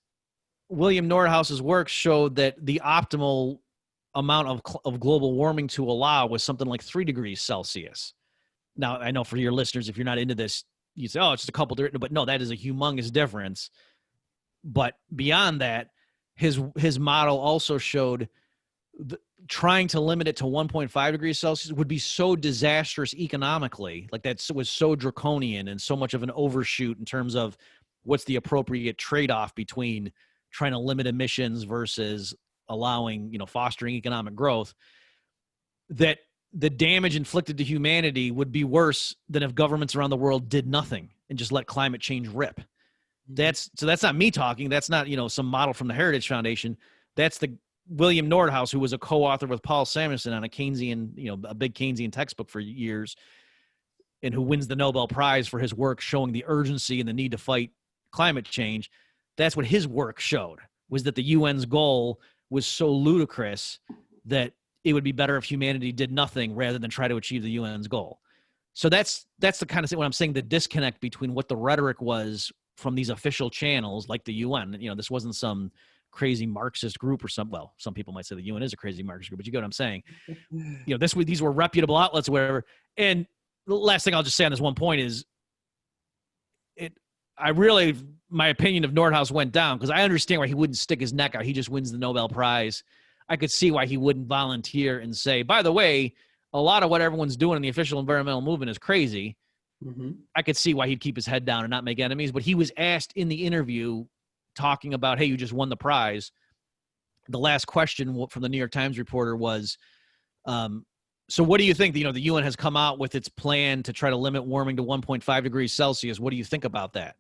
William Nordhaus's work showed that the optimal amount of global warming to allow was something like 3 degrees Celsius. Now, I know for your listeners, if you're not into this, you say, oh, it's just a couple, but no, that is a humongous difference. But beyond that, his model also showed trying to limit it to 1.5 degrees Celsius would be so disastrous economically. Like, that was so draconian and so much of an overshoot in terms of what's the appropriate trade-off between trying to limit emissions versus allowing, fostering economic growth, that the damage inflicted to humanity would be worse than if governments around the world did nothing and just let climate change rip. That's not me talking. That's not, some model from the Heritage Foundation. That's the William Nordhaus, who was a co-author with Paul Samuelson on a Keynesian, a big Keynesian textbook for years, and who wins the Nobel Prize for his work showing the urgency and the need to fight climate change. That's what his work showed, was that the UN's goal was so ludicrous that it would be better if humanity did nothing rather than try to achieve the UN's goal. So that's the kind of thing when I'm saying the disconnect between what the rhetoric was from these official channels like the UN. This wasn't some crazy Marxist group or some people might say the UN is a crazy Marxist group, but you get what I'm saying. These were reputable outlets or whatever. And the last thing I'll just say on this one point is my opinion of Nordhaus went down because I understand why he wouldn't stick his neck out. He just wins the Nobel Prize. I could see why he wouldn't volunteer and say, by the way, a lot of what everyone's doing in the official environmental movement is crazy. Mm-hmm. I could see why he'd keep his head down and not make enemies. But he was asked in the interview talking about, hey, you just won the prize. The last question from the New York Times reporter was, So what do you think? The UN has come out with its plan to try to limit warming to 1.5 degrees Celsius. What do you think about that?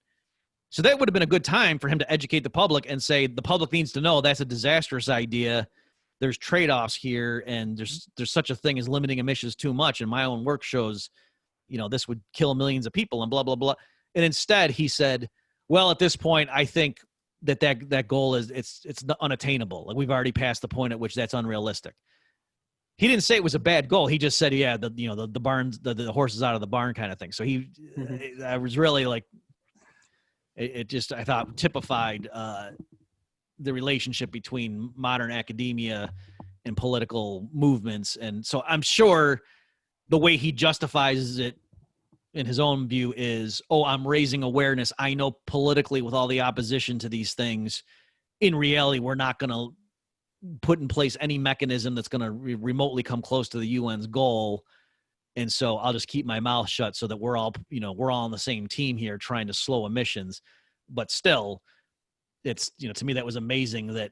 So that would have been a good time for him to educate the public and say, the public needs to know that's a disastrous idea. There's trade-offs here, and there's such a thing as limiting emissions too much. And my own work shows, this would kill millions of people and blah, blah, blah. And instead he said, well, at this point, I think that goal it's unattainable. Like, we've already passed the point at which that's unrealistic. He didn't say it was a bad goal. He just said, yeah, the barns, the horse is out of the barn kind of thing. So I was really like, it just, I thought, typified the relationship between modern academia and political movements. And so I'm sure the way he justifies it in his own view is, I'm raising awareness. I know politically, with all the opposition to these things, in reality, we're not going to put in place any mechanism that's going to remotely come close to the UN's goal. And so I'll just keep my mouth shut so that we're all on the same team here trying to slow emissions. But still, it's, to me, that was amazing that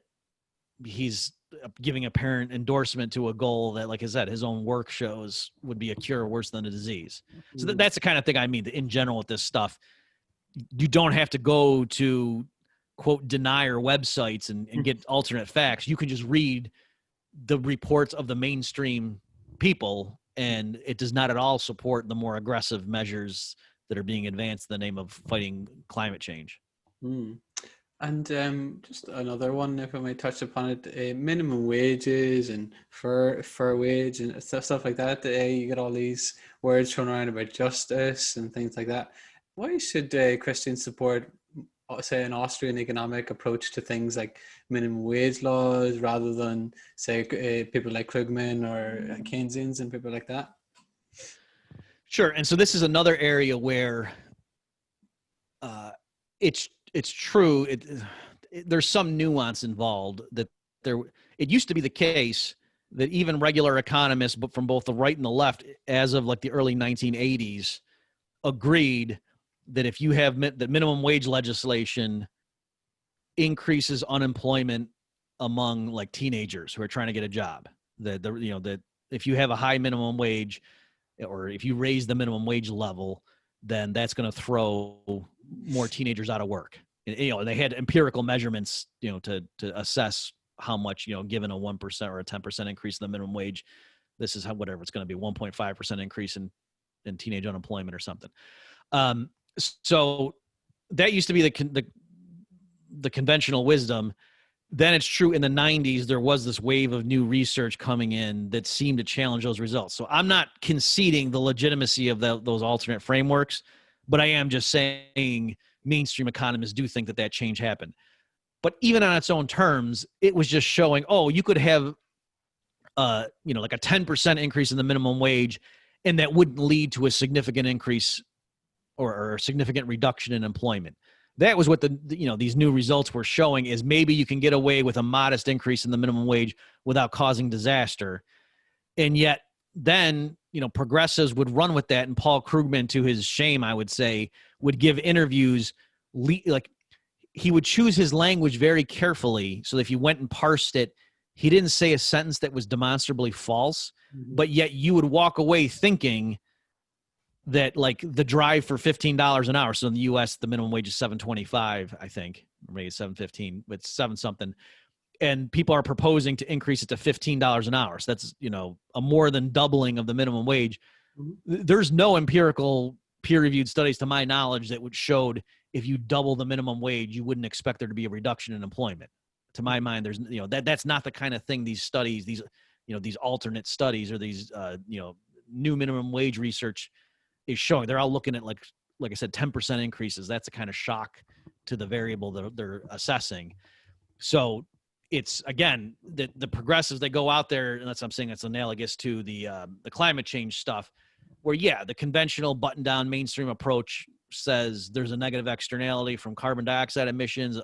he's giving apparent endorsement to a goal that, like I said, his own work shows would be a cure worse than a disease. So that's the kind of thing I mean, in general with this stuff. You don't have to go to, quote, denier websites and get alternate facts. You can just read the reports of the mainstream people, and it does not at all support the more aggressive measures that are being advanced in the name of fighting climate change. And just another one, if I might touch upon it, minimum wages and fair wage and stuff like that. You get all these words thrown around about justice and things like that. Why should Christians support, say, an Austrian economic approach to things like minimum wage laws rather than, say, people like Krugman or Keynesians and people like that? Sure. And so this is another area where it's true. There's some nuance involved that it used to be the case that even regular economists, but from both the right and the left, as of like the early 1980s, agreed that if you have that minimum wage legislation increases unemployment among like teenagers who are trying to get a job, that if you have a high minimum wage, or if you raise the minimum wage level, then that's going to throw more teenagers out of work. And, they had empirical measurements, to assess how much, given a 1% or a 10% increase in the minimum wage, this is whatever it's going to be, 1.5% increase in teenage unemployment or something. So that used to be the conventional wisdom. Then it's true in the 90s, there was this wave of new research coming in that seemed to challenge those results. So I'm not conceding the legitimacy of those alternate frameworks, but I am just saying mainstream economists do think that change happened. But even on its own terms, it was just showing, you could have, like a 10% increase in the minimum wage, and that wouldn't lead to a significant increase or a significant reduction in employment. That was what these new results were showing, is maybe you can get away with a modest increase in the minimum wage without causing disaster. And yet then, progressives would run with that. And Paul Krugman, to his shame, I would say, would give interviews, like he would choose his language very carefully. So if you went and parsed it, he didn't say a sentence that was demonstrably false, but yet you would walk away thinking that, like, the drive for $15 an hour. So in the U.S., the minimum wage is $7.25, I think, or maybe $7.15, but $7 something. And people are proposing to increase it to $15 an hour. So that's, a more than doubling of the minimum wage. There's no empirical peer-reviewed studies, to my knowledge, that would showed if you double the minimum wage, you wouldn't expect there to be a reduction in employment. To my mind, there's, that's not the kind of thing these studies, these alternate studies, or these, new minimum wage research is showing. They're all looking at, like I said, 10% increases. That's a kind of shock to the variable that they're assessing. So it's, again, the progressives, they go out there, and that's what I'm saying, that's analogous to the climate change stuff, where, the conventional button-down mainstream approach says there's a negative externality from carbon dioxide emissions,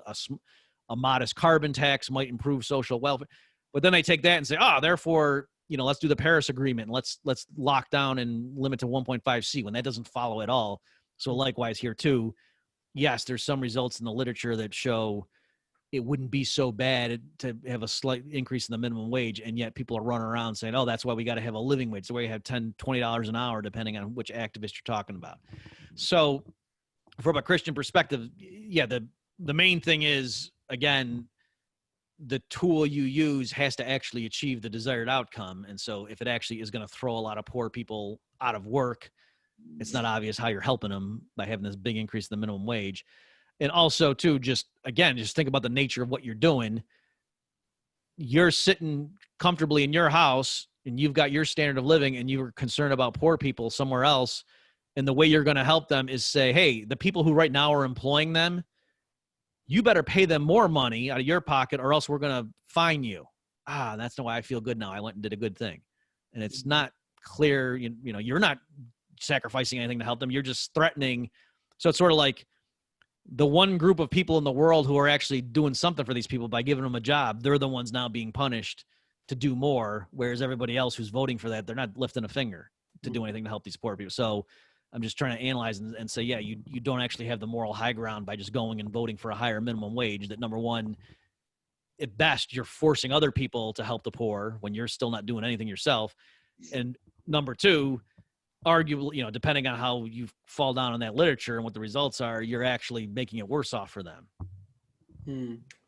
a modest carbon tax might improve social welfare. But then they take that and say, therefore, let's do the Paris Agreement. Let's lock down and limit to 1.5 C, when that doesn't follow at all. So likewise here too, yes, there's some results in the literature that show it wouldn't be so bad to have a slight increase in the minimum wage. And yet people are running around saying, oh, that's why we got to have a living wage. So we have $10, $20 an hour, depending on which activist you're talking about. So from a Christian perspective, yeah, the main thing is, again, the tool you use has to actually achieve the desired outcome. And so if it actually is going to throw a lot of poor people out of work, it's not obvious how you're helping them by having this big increase in the minimum wage. And also, too, just think about the nature of what you're doing. You're sitting comfortably in your house and you've got your standard of living and you're concerned about poor people somewhere else. And the way you're going to help them is say, hey, the people who right now are employing them, you better pay them more money out of your pocket or else we're going to fine you. That's the way I feel good now. I went and did a good thing. And it's not clear, you're not sacrificing anything to help them. You're just threatening. So it's sort of like the one group of people in the world who are actually doing something for these people by giving them a job, they're the ones now being punished to do more, whereas everybody else who's voting for that, they're not lifting a finger to do anything to help these poor people. So I'm just trying to analyze and say, yeah, you don't actually have the moral high ground by just going and voting for a higher minimum wage. That, number one, at best, you're forcing other people to help the poor when you're still not doing anything yourself. And number two, arguably, depending on how you fall down on that literature and what the results are, you're actually making it worse off for them.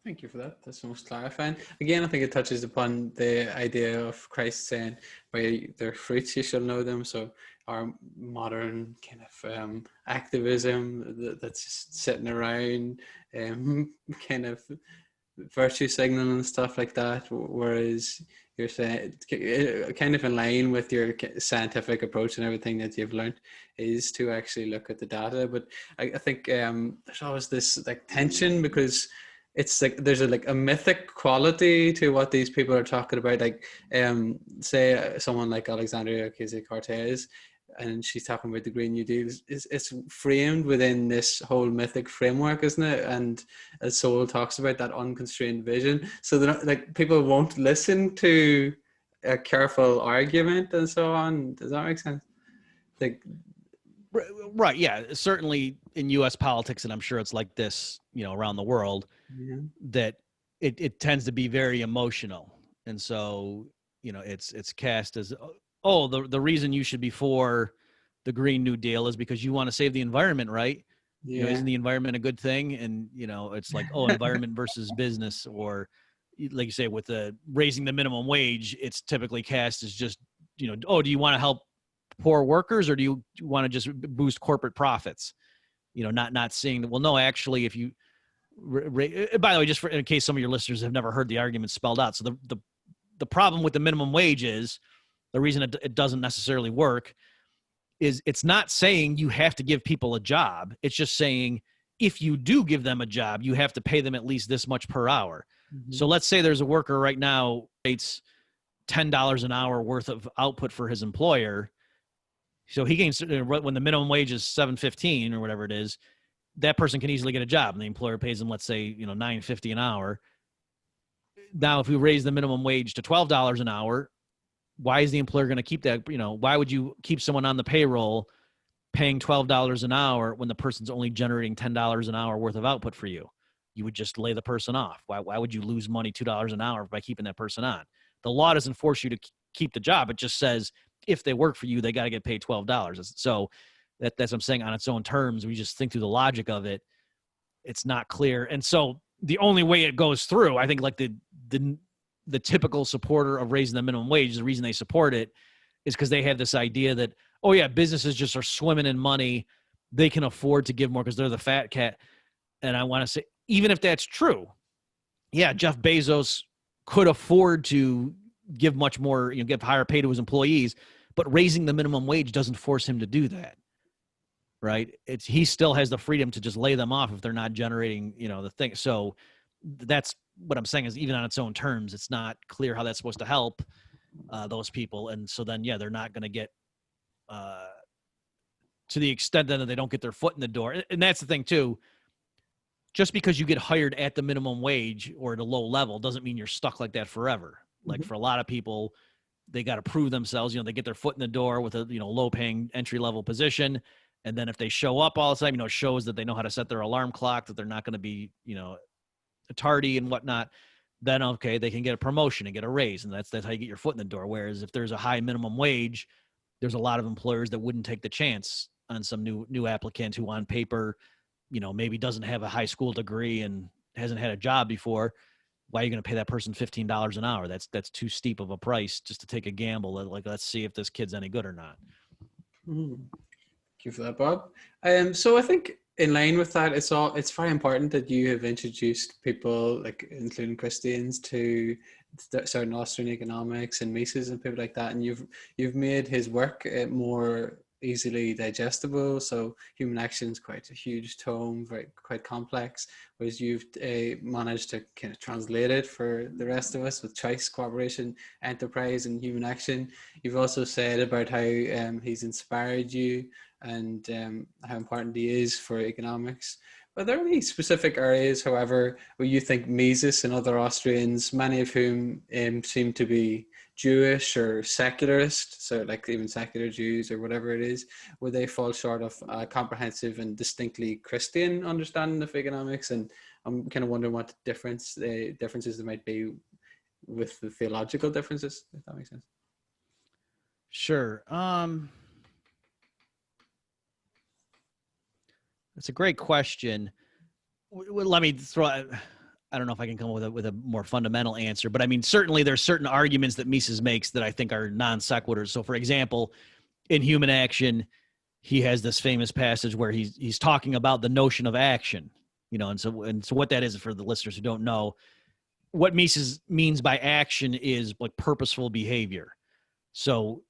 Thank you for that. That's most clarifying. Again, I think it touches upon the idea of Christ saying, by their fruits you shall know them. So our modern kind of activism that's just sitting around, kind of virtue signaling and stuff like that, whereas you're saying, kind of in line with your scientific approach and everything that you've learned, is to actually look at the data. But I think there's always this like tension, because it's like there's a mythic quality to what these people are talking about. Like say someone like Alexandria Ocasio-Cortez, and she's talking about the Green New Deal, it's framed within this whole mythic framework, isn't it? And as Sowell talks about, that unconstrained vision. So that like people won't listen to a careful argument and so on. Does that make sense? Like, right, yeah. Certainly in U.S. politics, and I'm sure it's like this, around the world, that it tends to be very emotional, and so it's cast as, oh, the reason you should be for the Green New Deal is because you want to save the environment, right? yeah. Isn't the environment a good thing? And it's like, oh, environment versus business, or like you say, with the raising the minimum wage, it's typically cast as just, oh, do you want to help poor workers, or do you want to just boost corporate profits? Not seeing that. Well, no, actually, if you, by the way, just in case some of your listeners have never heard the argument spelled out. So the problem with the minimum wage is, the reason it doesn't necessarily work is it's not saying you have to give people a job. It's just saying if you do give them a job, you have to pay them at least this much per hour. So let's say there's a worker right now rates $10 an hour worth of output for his employer. So he gains, when the minimum wage is $7.15 or whatever it is, that person can easily get a job, and the employer pays them, let's say, $9.50 an hour. Now, if we raise the minimum wage to $12 an hour, why is the employer going to keep that? Why would you keep someone on the payroll paying $12 an hour when the person's only generating $10 an hour worth of output for you? You would just lay the person off. Why would you lose money, $2 an hour, by keeping that person on? The law doesn't force you to keep the job. It just says if they work for you, they got to get paid $12. So that's what I'm saying, on its own terms. We just think through the logic of it. It's not clear. And so the only way it goes through, I think, like the typical supporter of raising the minimum wage, the reason they support it is because they have this idea that, oh yeah, businesses just are swimming in money. They can afford to give more because they're the fat cat. And I want to say, even if that's true, yeah, Jeff Bezos could afford to give much more, give higher pay to his employees, but raising the minimum wage doesn't force him to do that. Right? He still has the freedom to just lay them off if they're not generating, the thing. So that's what I'm saying, is even on its own terms, it's not clear how that's supposed to help those people. And so then, yeah, they're not going to get to the extent that they don't get their foot in the door. And that's the thing too. Just because you get hired at the minimum wage or at a low level doesn't mean you're stuck like that forever. Like for a lot of people, they got to prove themselves. They get their foot in the door with a low paying entry level position. And then if they show up all the time, it shows that they know how to set their alarm clock, that they're not going to be, tardy and whatnot, then okay, they can get a promotion and get a raise, and that's how you get your foot in the door. Whereas if there's a high minimum wage, there's a lot of employers that wouldn't take the chance on some new applicant who on paper, maybe doesn't have a high school degree and hasn't had a job before. Why are you going to pay that person $15 an hour? That's too steep of a price just to take a gamble. Like, let's see if this kid's any good or not. Thank you for that, Bob. So I think in line with that, it's very important that you have introduced people, like including Christians, to certain Austrian economics and Mises and people like that, and you've made his work more easily digestible. So Human Action is quite a huge tome, quite complex, whereas you've managed to kind of translate it for the rest of us with choice, cooperation, enterprise, and human action. You've also said about how he's inspired you and how important he is for economics. Are there any specific areas, however, where you think Mises and other Austrians, many of whom seem to be Jewish or secularist, so like even secular Jews or whatever it is, where they fall short of a comprehensive and distinctly Christian understanding of economics? And I'm kind of wondering what differences there might be with the theological differences, if that makes sense. Sure. It's a great question. Let me throw. I don't know if I can come up with a more fundamental answer, but I mean, certainly there's certain arguments that Mises makes that I think are non sequiturs. So, for example, in Human Action, he has this famous passage where he's talking about the notion of action, and so what that is, for the listeners who don't know, what Mises means by action is like purposeful behavior. So,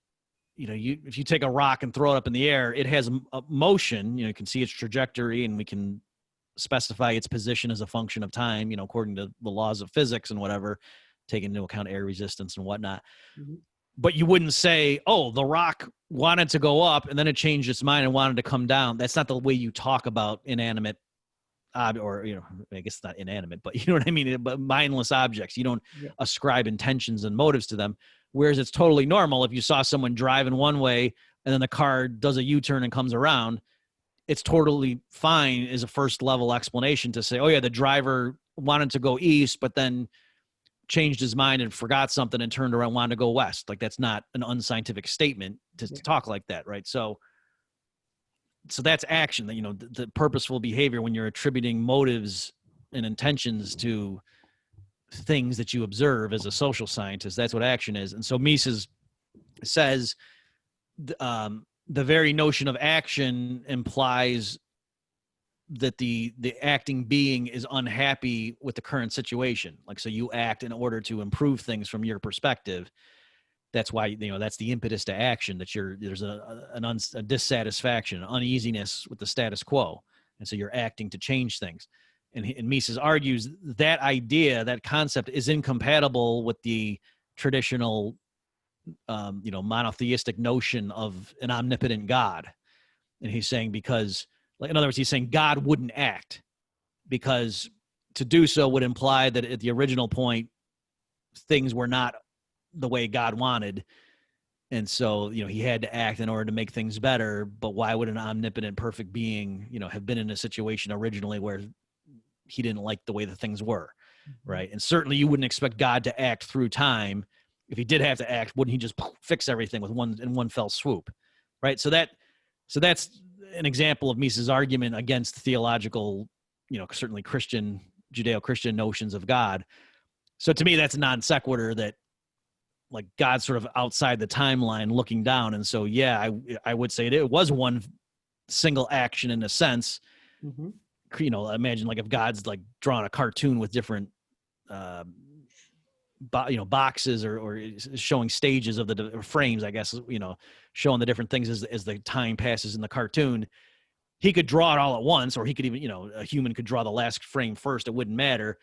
if you take a rock and throw it up in the air, it has a motion. You can see its trajectory, and we can specify its position as a function of time, according to the laws of physics and whatever, taking into account air resistance and whatnot. Mm-hmm. But you wouldn't say, oh, the rock wanted to go up and then it changed its mind and wanted to come down. That's not the way you talk about inanimate or, I guess not inanimate, but you know what I mean? But mindless objects. You don't ascribe intentions and motives to them. Whereas it's totally normal if you saw someone driving one way and then the car does a U-turn and comes around, it's totally fine as a first level explanation to say, oh yeah, the driver wanted to go east, but then changed his mind and forgot something and turned around, wanted to go west. Like, that's not an unscientific statement to talk like that. Right. So that's action, the purposeful behavior when you're attributing motives and intentions to things that you observe as a social scientist. That's what action is. And so Mises says, the very notion of action implies that the acting being is unhappy with the current situation. Like, so you act in order to improve things from your perspective. That's why, that's the impetus to action, that there's a dissatisfaction, an uneasiness with the status quo. And so you're acting to change things. And Mises argues that idea, that concept, is incompatible with the traditional monotheistic notion of an omnipotent God. And he's saying because, in other words, he's saying God wouldn't act, because to do so would imply that at the original point, things were not the way God wanted. And so, he had to act in order to make things better. But why would an omnipotent, perfect being, have been in a situation originally where he didn't like the way the things were, right? And certainly you wouldn't expect God to act through time. If he did have to act, wouldn't he just fix everything with one fell swoop, right? So that's an example of Mises' argument against theological, certainly Christian, Judeo-Christian notions of God. So to me, that's a non sequitur, that like God's sort of outside the timeline looking down. And so, yeah, I would say it was one single action in a sense. Mm-hmm. Imagine like if God's like drawing a cartoon with different, boxes or showing stages of the frames, I guess, showing the different things as the time passes in the cartoon. He could draw it all at once, or he could even, a human could draw the last frame first. It wouldn't matter.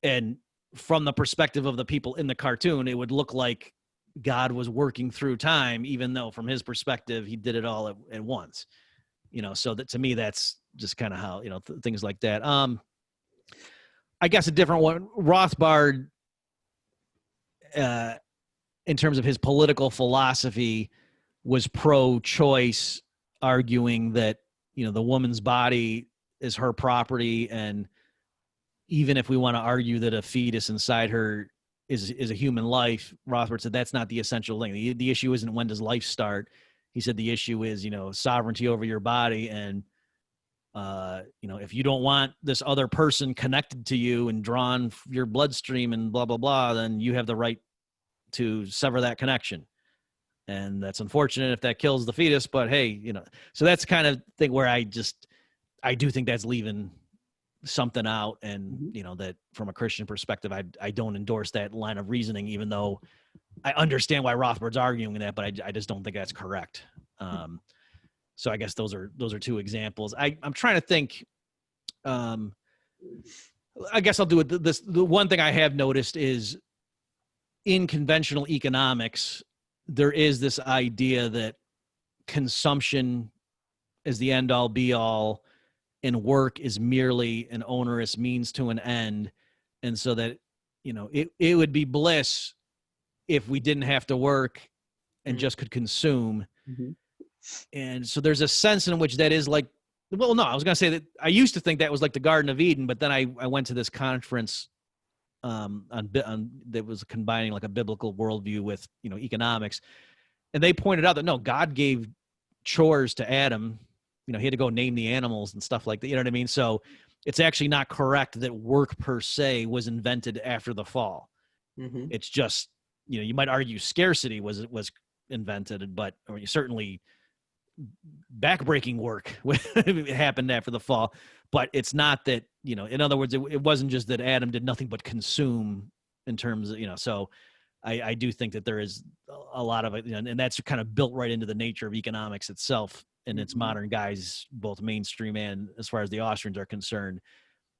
And from the perspective of the people in the cartoon, it would look like God was working through time, even though from his perspective, he did it all at once. So that, to me, that's just kind of how, things like that. I guess a different one, Rothbard, in terms of his political philosophy, was pro-choice, arguing that, the woman's body is her property, and even if we want to argue that a fetus inside her is a human life, Rothbard said that's not the essential thing. The issue isn't when does life start. He said the issue is, sovereignty over your body. And, if you don't want this other person connected to you and drawn your bloodstream and blah, blah, blah, then you have the right to sever that connection. And that's unfortunate if that kills the fetus, but hey, so that's kind of thing where I do think that's leaving something out. And, that from a Christian perspective, I don't endorse that line of reasoning, even though I understand why Rothbard's arguing that, but I just don't think that's correct. So I guess those are two examples. I'm trying to think, I guess I'll do it. The one thing I have noticed is in conventional economics, there is this idea that consumption is the end all be all and work is merely an onerous means to an end. And so that, it would be bliss if we didn't have to work and just could consume. Mm-hmm. And so there's a sense in which that is like, well, no, I was going to say that I used to think that was like the Garden of Eden, but then I went to this conference that was combining like a biblical worldview with, economics. And they pointed out that no, God gave chores to Adam. He had to go name the animals and stuff like that. You know what I mean? So it's actually not correct that work per se was invented after the fall. Mm-hmm. It's just, you might argue scarcity was invented, but or certainly backbreaking work happened after the fall. But it's not that, in other words, it wasn't just that Adam did nothing but consume in terms of, so I do think that there is a lot of it, and that's kind of built right into the nature of economics itself and its modern guys, both mainstream and as far as the Austrians are concerned,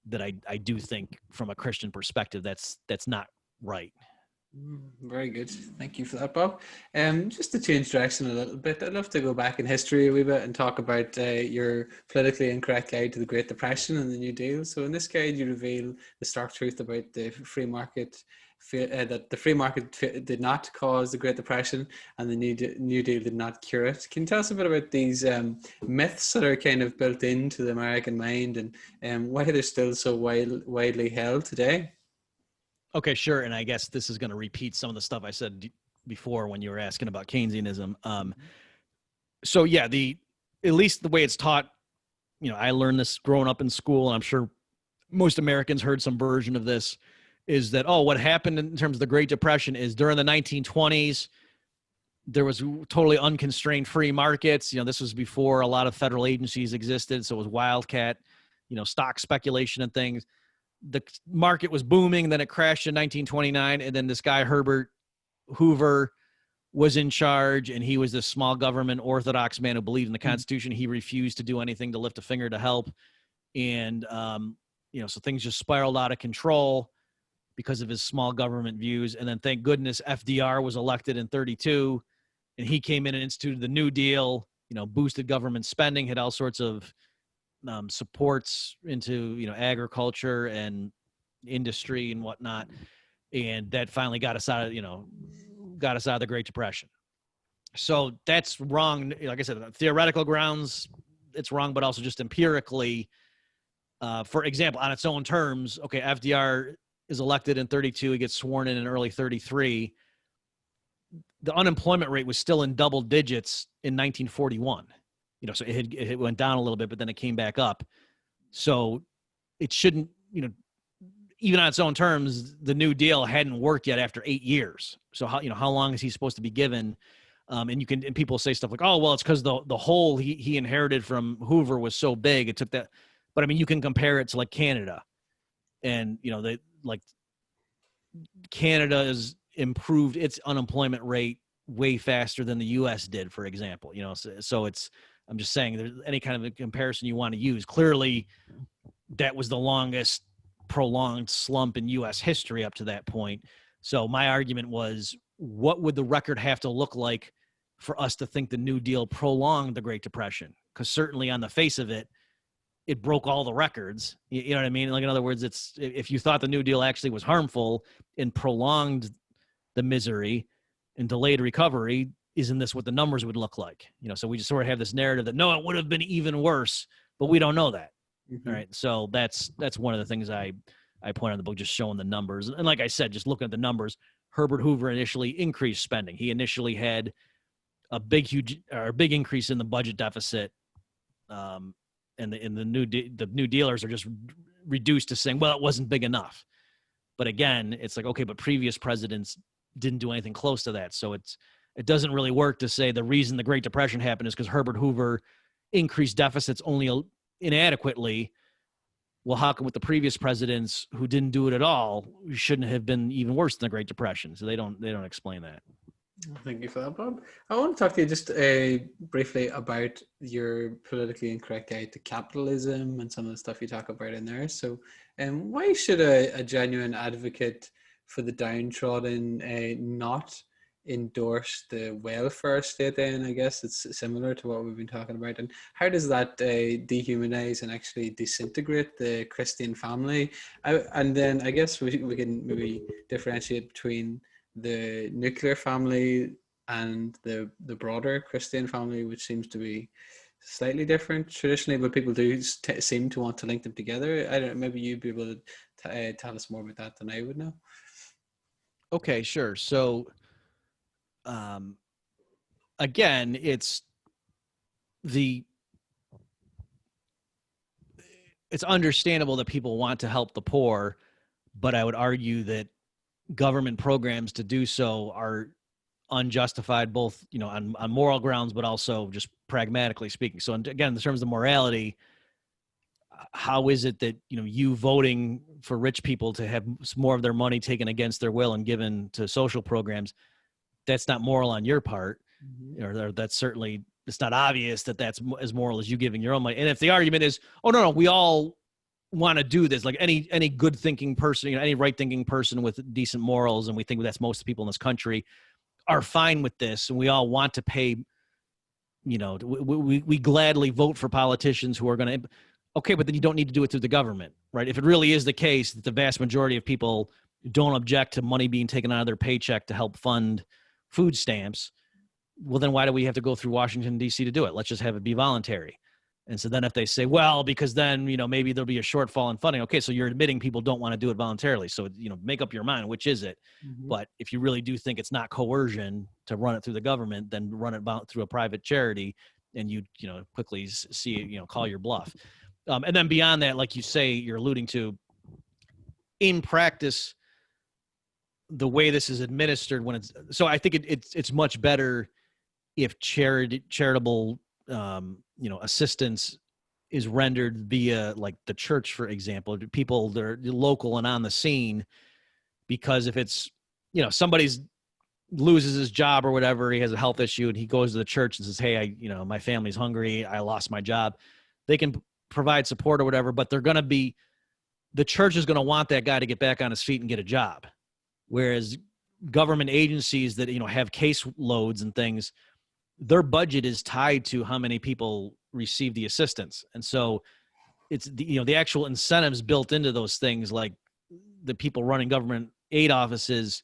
that I do think from a Christian perspective, that's not right. Very good. Thank you for that, Bob. Just to change direction a little bit, I'd love to go back in history a wee bit and talk about your politically incorrect guide to the Great Depression and the New Deal. So in this guide, you reveal the stark truth about the free market, that the free market did not cause the Great Depression and the New Deal did not cure it. Can you tell us a bit about these myths that are kind of built into the American mind and why they're still so widely held today? Okay, sure. And I guess this is going to repeat some of the stuff I said before when you were asking about Keynesianism. So yeah, at least the way it's taught, I learned this growing up in school, and I'm sure most Americans heard some version of this, is that, what happened in terms of the Great Depression is during the 1920s, there was totally unconstrained free markets. This was before a lot of federal agencies existed. So it was wildcat, stock speculation and things. The market was booming, then it crashed in 1929, and then this guy Herbert Hoover was in charge, and he was this small government orthodox man who believed in the Constitution. He refused to do anything to lift a finger to help, and so things just spiraled out of control because of his small government views. And then thank goodness FDR was elected in 32, and he came in and instituted the New Deal, boosted government spending, had all sorts of supports into agriculture and industry and whatnot, and that finally got us out of the Great Depression. So that's wrong. Like I said, on theoretical grounds, it's wrong, but also just empirically. For example, on its own terms, okay, FDR is elected in 32, he gets sworn in early 33. The unemployment rate was still in double digits in 1941. So it went down a little bit, but then it came back up. So it shouldn't, even on its own terms, the New Deal hadn't worked yet after 8 years. So how long is he supposed to be given? And people say stuff like, oh, well, it's because the hole he inherited from Hoover was so big. It took that. But I mean, you can compare it to like Canada, and Canada has improved its unemployment rate way faster than the U.S. did, for example. So it's. I'm just saying, there's any kind of a comparison you want to use. Clearly, that was the longest prolonged slump in U.S. history up to that point. So my argument was, what would the record have to look like for us to think the New Deal prolonged the Great Depression? Because certainly on the face of it, it broke all the records. You know what I mean? Like, in other words, if you thought the New Deal actually was harmful and prolonged the misery and delayed recovery, isn't this what the numbers would look like? So we just sort of have this narrative that, no, it would have been even worse, but we don't know that. Mm-hmm. All right. So that's one of the things I I point out in the book, just showing the numbers. And like I said, just looking at the numbers, Herbert Hoover initially increased spending. He initially had a big increase in the budget deficit. And the new dealers are just reduced to saying, well, it wasn't big enough. But again, it's like, okay, but previous presidents didn't do anything close to that. So it doesn't really work to say the reason the Great Depression happened is because Herbert Hoover increased deficits only inadequately. Well, how come with the previous presidents who didn't do it at all shouldn't have been even worse than the Great Depression? So they don't explain that. Thank you for that, Bob. I want to talk to you just briefly about your politically incorrect guide to capitalism and some of the stuff you talk about in there. So, why should a genuine advocate for the downtrodden not endorse the welfare state? Then I guess it's similar to what we've been talking about. And how does that dehumanize and actually disintegrate the Christian family? And then I guess we can maybe differentiate between the nuclear family and the broader Christian family, which seems to be slightly different traditionally, but people do seem to want to link them together. I don't know, maybe you'd be able to tell us more about that than I would know. Okay, sure. So, again, it's understandable that people want to help the poor, but I would argue that government programs to do so are unjustified, both on moral grounds, but also just pragmatically speaking. So again, in terms of morality, how is it that you voting for rich people to have more of their money taken against their will and given to social programs, that's not moral on your part, or that's certainly, it's not obvious that that's as moral as you giving your own money. And if the argument is, oh no, we all want to do this, like any good thinking person, any right thinking person with decent morals, and we think that's most of the people in this country, are fine with this, and we all want to pay, we gladly vote for politicians who are going to, okay, but then you don't need to do it through the government, right? If it really is the case that the vast majority of people don't object to money being taken out of their paycheck to help fund food stamps, well, then why do we have to go through Washington, D.C. to do it? Let's just have it be voluntary. And so then if they say, well, because then, maybe there'll be a shortfall in funding. Okay, so you're admitting people don't want to do it voluntarily. So, make up your mind, which is it? But if you really do think it's not coercion to run it through the government, then run it through a private charity, and you quickly see, call your bluff. And then beyond that, like you say, you're alluding to, in practice, the way this is administered so I think it's much better if charitable assistance is rendered via like the church, for example, people that are local and on the scene, because if it's, somebody's loses his job or whatever, he has a health issue and he goes to the church and says, hey, my family's hungry, I lost my job. They can provide support or whatever, but the church is going to want that guy to get back on his feet and get a job. Whereas government agencies that, have case loads and things, their budget is tied to how many people receive the assistance. And so it's the actual incentives built into those things, like the people running government aid offices,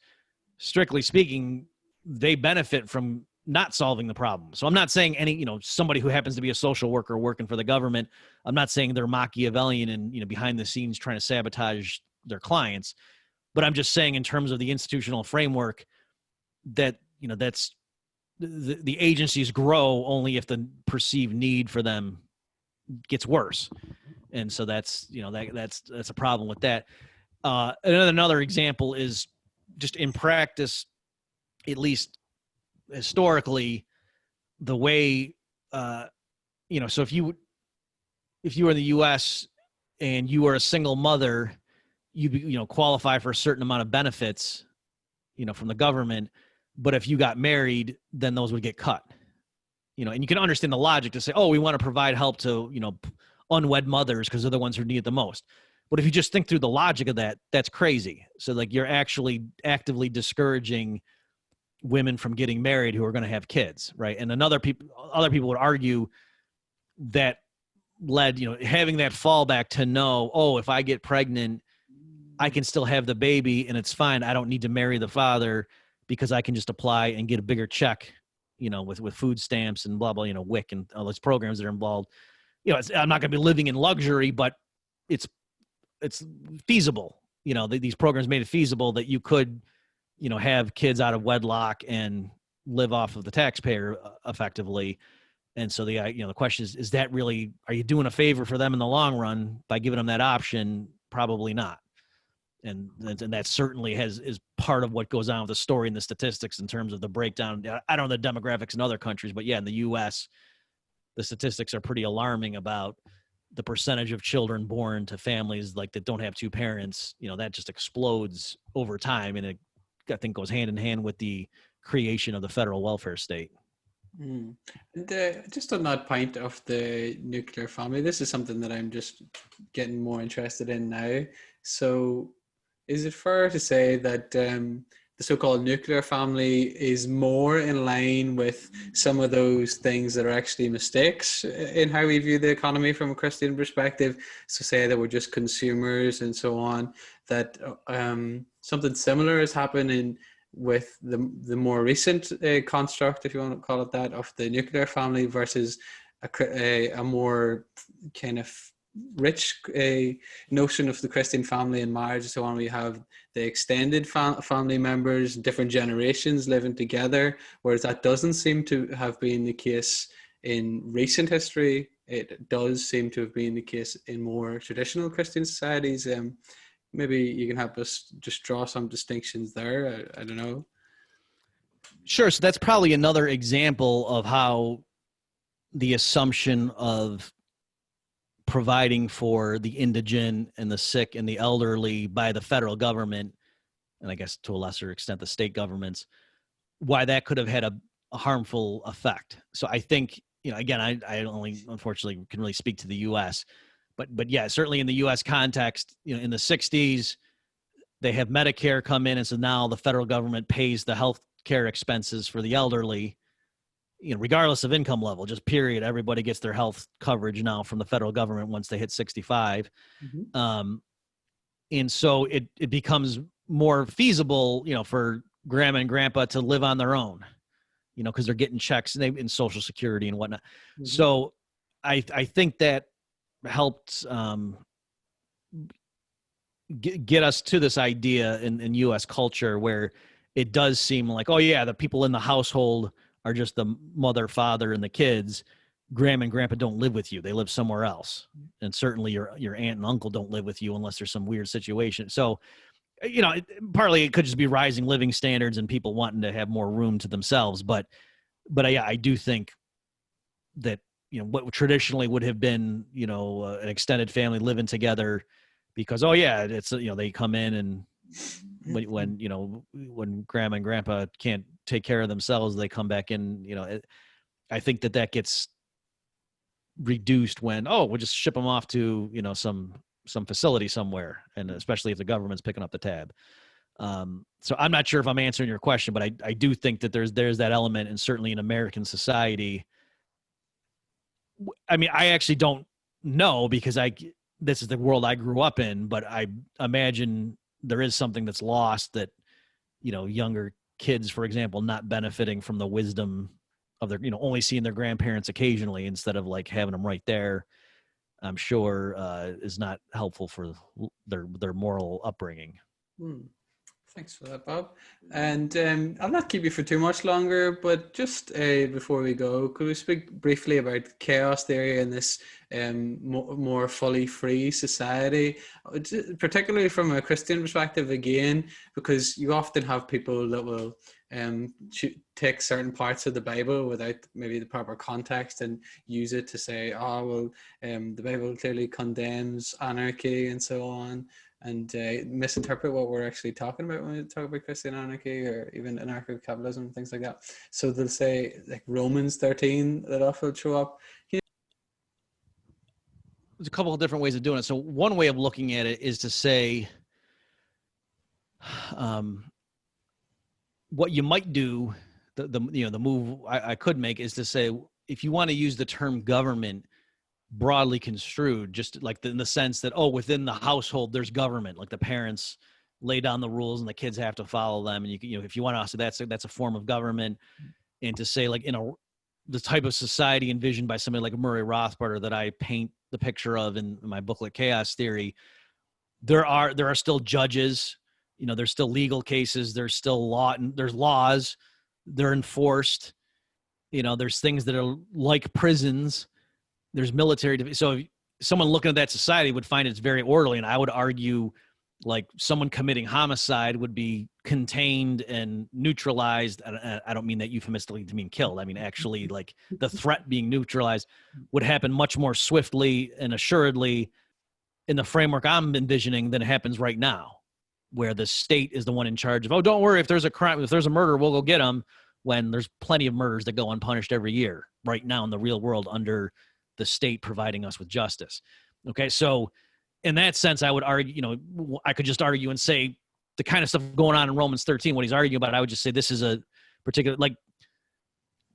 strictly speaking, they benefit from not solving the problem. So I'm not saying somebody who happens to be a social worker working for the government, I'm not saying they're Machiavellian and, behind the scenes trying to sabotage their clients, but I'm just saying in terms of the institutional framework that, that's, the agencies grow only if the perceived need for them gets worse. And so that's, that's a problem with that. Another example is just in practice, at least historically, the way, so if you were in the U.S. and you were a single mother, you qualify for a certain amount of benefits, from the government. But if you got married, then those would get cut, and you can understand the logic to say, oh, we want to provide help to, unwed mothers because they're the ones who need it the most. But if you just think through the logic of that, that's crazy. So like you're actually actively discouraging women from getting married who are going to have kids, right? And other people would argue that led, having that fallback to know, oh, if I get pregnant, I can still have the baby and it's fine. I don't need to marry the father because I can just apply and get a bigger check, with food stamps and blah, blah, WIC and all those programs that are involved. I'm not going to be living in luxury, but it's feasible. these programs made it feasible that you could, have kids out of wedlock and live off of the taxpayer effectively. And so the question is that really, are you doing a favor for them in the long run by giving them that option? Probably not. And that certainly is part of what goes on with the story and the statistics in terms of the breakdown. I don't know the demographics in other countries, but yeah, in the U.S., the statistics are pretty alarming about the percentage of children born to families like that don't have two parents. That just explodes over time, and it, I think, goes hand in hand with the creation of the federal welfare state. And just on that point of the nuclear family, this is something that I'm just getting more interested in now. So is it fair to say that the so-called nuclear family is more in line with some of those things that are actually mistakes in how we view the economy from a Christian perspective? So say that we're just consumers and so on, that something similar is happening with the more recent construct, if you want to call it that, of the nuclear family versus a more kind of rich notion of the Christian family and marriage and so on. We have the extended family members, different generations living together, whereas that doesn't seem to have been the case in recent history. It does seem to have been the case in more traditional Christian societies. Maybe you can help us just draw some distinctions there. I don't know. Sure. So that's probably another example of how the assumption of providing for the indigent and the sick and the elderly by the federal government, and I guess to a lesser extent the state governments, why that could have had a harmful effect. So I think, again, I only unfortunately can really speak to the U.S., but yeah, certainly in the U.S. context, in the 60s, they have Medicare come in, and so now the federal government pays the health care expenses for the elderly, regardless of income level, just period. Everybody gets their health coverage now from the federal government once they hit 65. Mm-hmm. And so it becomes more feasible, for grandma and grandpa to live on their own, because they're getting checks in Social Security and whatnot. Mm-hmm. So I think that helped get us to this idea in U.S. culture where it does seem like, oh yeah, the people in the household are just the mother, father, and the kids. Grandma and grandpa don't live with you. They live somewhere else. And certainly your aunt and uncle don't live with you unless there's some weird situation. So, partly it could just be rising living standards and people wanting to have more room to themselves. But yeah, I do think that, what traditionally would have been, an extended family living together because, oh yeah, it's, they come in and when grandma and grandpa can't take care of themselves, they come back in, I think that gets reduced when, we'll just ship them off to, some facility somewhere. And especially if the government's picking up the tab. So I'm not sure if I'm answering your question, but I do think that there's that element, and certainly in American society, I mean, I actually don't know because this is the world I grew up in, but I imagine there is something that's lost that, younger kids, for example, not benefiting from the wisdom of their, only seeing their grandparents occasionally instead of like having them right there, I'm sure is not helpful for their moral upbringing. Thanks for that, Bob. And I'll not keep you for too much longer, but just before we go, could we speak briefly about chaos theory in this more fully free society, particularly from a Christian perspective again, because you often have people that will take certain parts of the Bible without maybe the proper context and use it to say, the Bible clearly condemns anarchy and so on, and misinterpret what we're actually talking about when we talk about Christian anarchy or even anarcho-capitalism, things like that. So they'll say like Romans 13 that often show up. There's a couple of different ways of doing it. So one way of looking at it is to say, what you might do, the move I could make is to say, if you want to use the term government broadly construed, just like in the sense that, within the household, there's government, like the parents lay down the rules and the kids have to follow them. And if you want to, so that's a form of government. And to say like, the type of society envisioned by somebody like Murray Rothbard that I paint the picture of in my booklet, Chaos Theory, there are still judges, there's still legal cases, there's still law, and there's laws, they're enforced. There's things that are like prisons, there's military. So someone looking at that society would find it's very orderly. And I would argue like someone committing homicide would be contained and neutralized. I don't mean that euphemistically to mean killed. I mean, actually like the threat being neutralized would happen much more swiftly and assuredly in the framework I'm envisioning than it happens right now, where the state is the one in charge of, oh, don't worry, if there's a crime, if there's a murder, we'll go get them, when there's plenty of murders that go unpunished every year right now in the real world under the state providing us with justice. Okay, so in that sense, I would argue, I could just argue and say the kind of stuff going on in Romans 13, what he's arguing about, I would just say this is a particular, like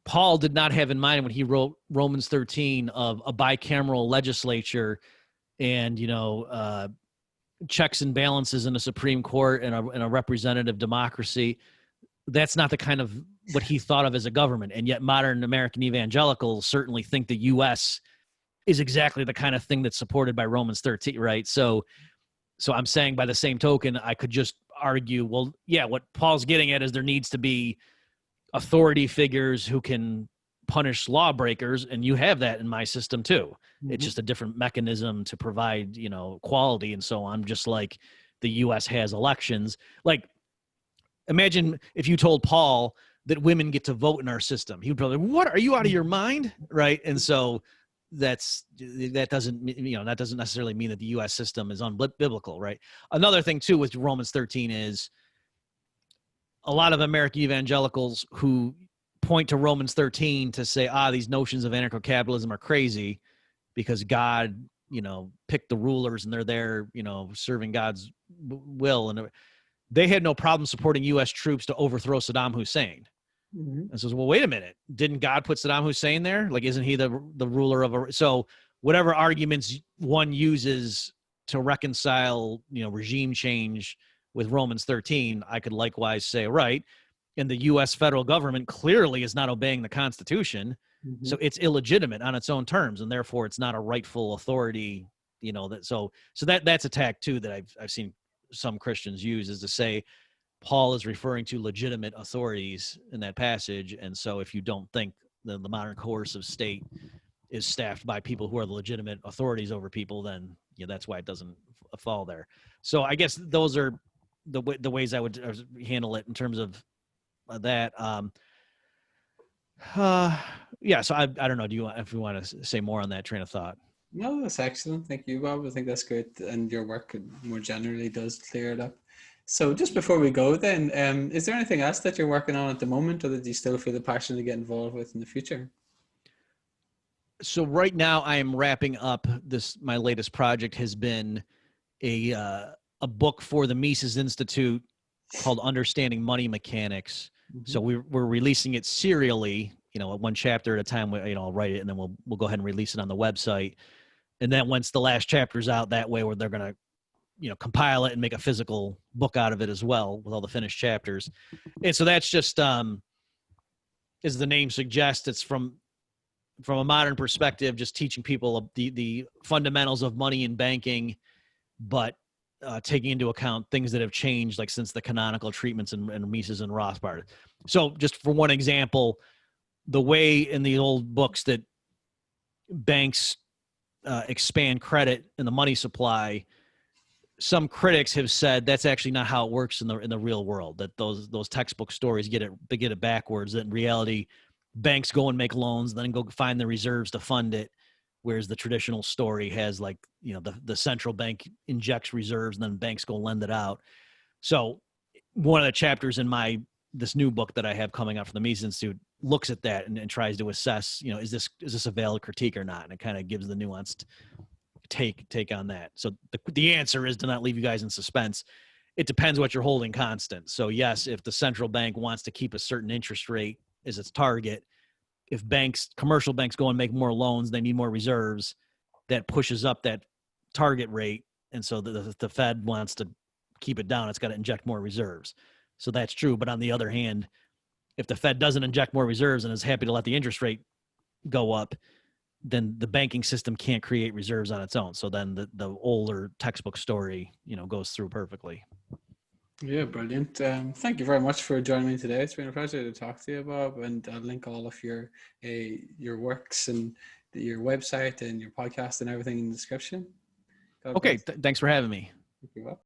Paul did not have in mind when he wrote Romans 13 of a bicameral legislature and, checks and balances in a Supreme Court and a representative democracy. That's not the kind of what he thought of as a government. And yet modern American evangelicals certainly think the U.S. is exactly the kind of thing that's supported by Romans 13, right? So I'm saying by the same token, I could just argue, well, yeah, what Paul's getting at is there needs to be authority figures who can punish lawbreakers, and you have that in my system too. Mm-hmm. It's just a different mechanism to provide, quality and so on, just like the U.S. has elections. Like, imagine if you told Paul that women get to vote in our system. He would probably, what, are you out of your mind? Right. And so that doesn't necessarily mean that the U.S. system is unbiblical, right? Another thing too with Romans 13 is a lot of American evangelicals who point to Romans 13 to say, these notions of anarcho-capitalism are crazy because God, picked the rulers and they're there, serving God's will. And they had no problem supporting U.S. troops to overthrow Saddam Hussein. Mm-hmm. And says, well, wait a minute. Didn't God put Saddam Hussein there? Like, isn't he the ruler of so whatever arguments one uses to reconcile, regime change with Romans 13, I could likewise say, right. And the U.S. federal government clearly is not obeying the Constitution. Mm-hmm. So it's illegitimate on its own terms. And therefore it's not a rightful authority, so that's a tack too, that I've seen some Christians use, is to say, Paul is referring to legitimate authorities in that passage. And so if you don't think the modern coercive state is staffed by people who are the legitimate authorities over people, then that's why it doesn't fall there. So I guess those are the ways I would handle it in terms of that. So I don't know. If you want to say more on that train of thought? No, that's excellent. Thank you, Bob. I think that's great. And your work more generally does clear it up. So just before we go then, is there anything else that you're working on at the moment, or that you still feel the passion to get involved with in the future? So right now I am wrapping up my latest project has been a book for the Mises Institute called Understanding Money Mechanics. Mm-hmm. So we're releasing it serially, one chapter at a time. I'll write it and then we'll go ahead and release it on the website. And then once the last chapter's out, that way where they're going to, compile it and make a physical book out of it as well with all the finished chapters. And so that's just, as the name suggests, it's from a modern perspective, just teaching people the fundamentals of money and banking, but taking into account things that have changed, like since the canonical treatments and Mises and Rothbard. So just for one example, the way in the old books that banks expand credit in the money supply, some critics have said that's actually not how it works in the real world, that those textbook stories get it backwards, that in reality banks go and make loans, then go find the reserves to fund it, whereas the traditional story has the central bank injects reserves and then banks go lend it out. So one of the chapters in this new book that I have coming out from the Mises Institute looks at that and tries to assess, is this a valid critique or not? And it kind of gives the nuanced take on that. So the answer is, to not leave you guys in suspense, it depends what you're holding constant. So yes, if the central bank wants to keep a certain interest rate as its target, if commercial banks go and make more loans, they need more reserves, that pushes up that target rate. And so the Fed wants to keep it down, it's got to inject more reserves. So that's true. But on the other hand, if the Fed doesn't inject more reserves and is happy to let the interest rate go up, then the banking system can't create reserves on its own. So then the older textbook story, goes through perfectly. Yeah, brilliant. Thank you very much for joining me today. It's been a pleasure to talk to you, Bob, and I'll link all of your works and your website and your podcast and everything in the description. God Okay, bless. thanks for having me. Thank you, Bob.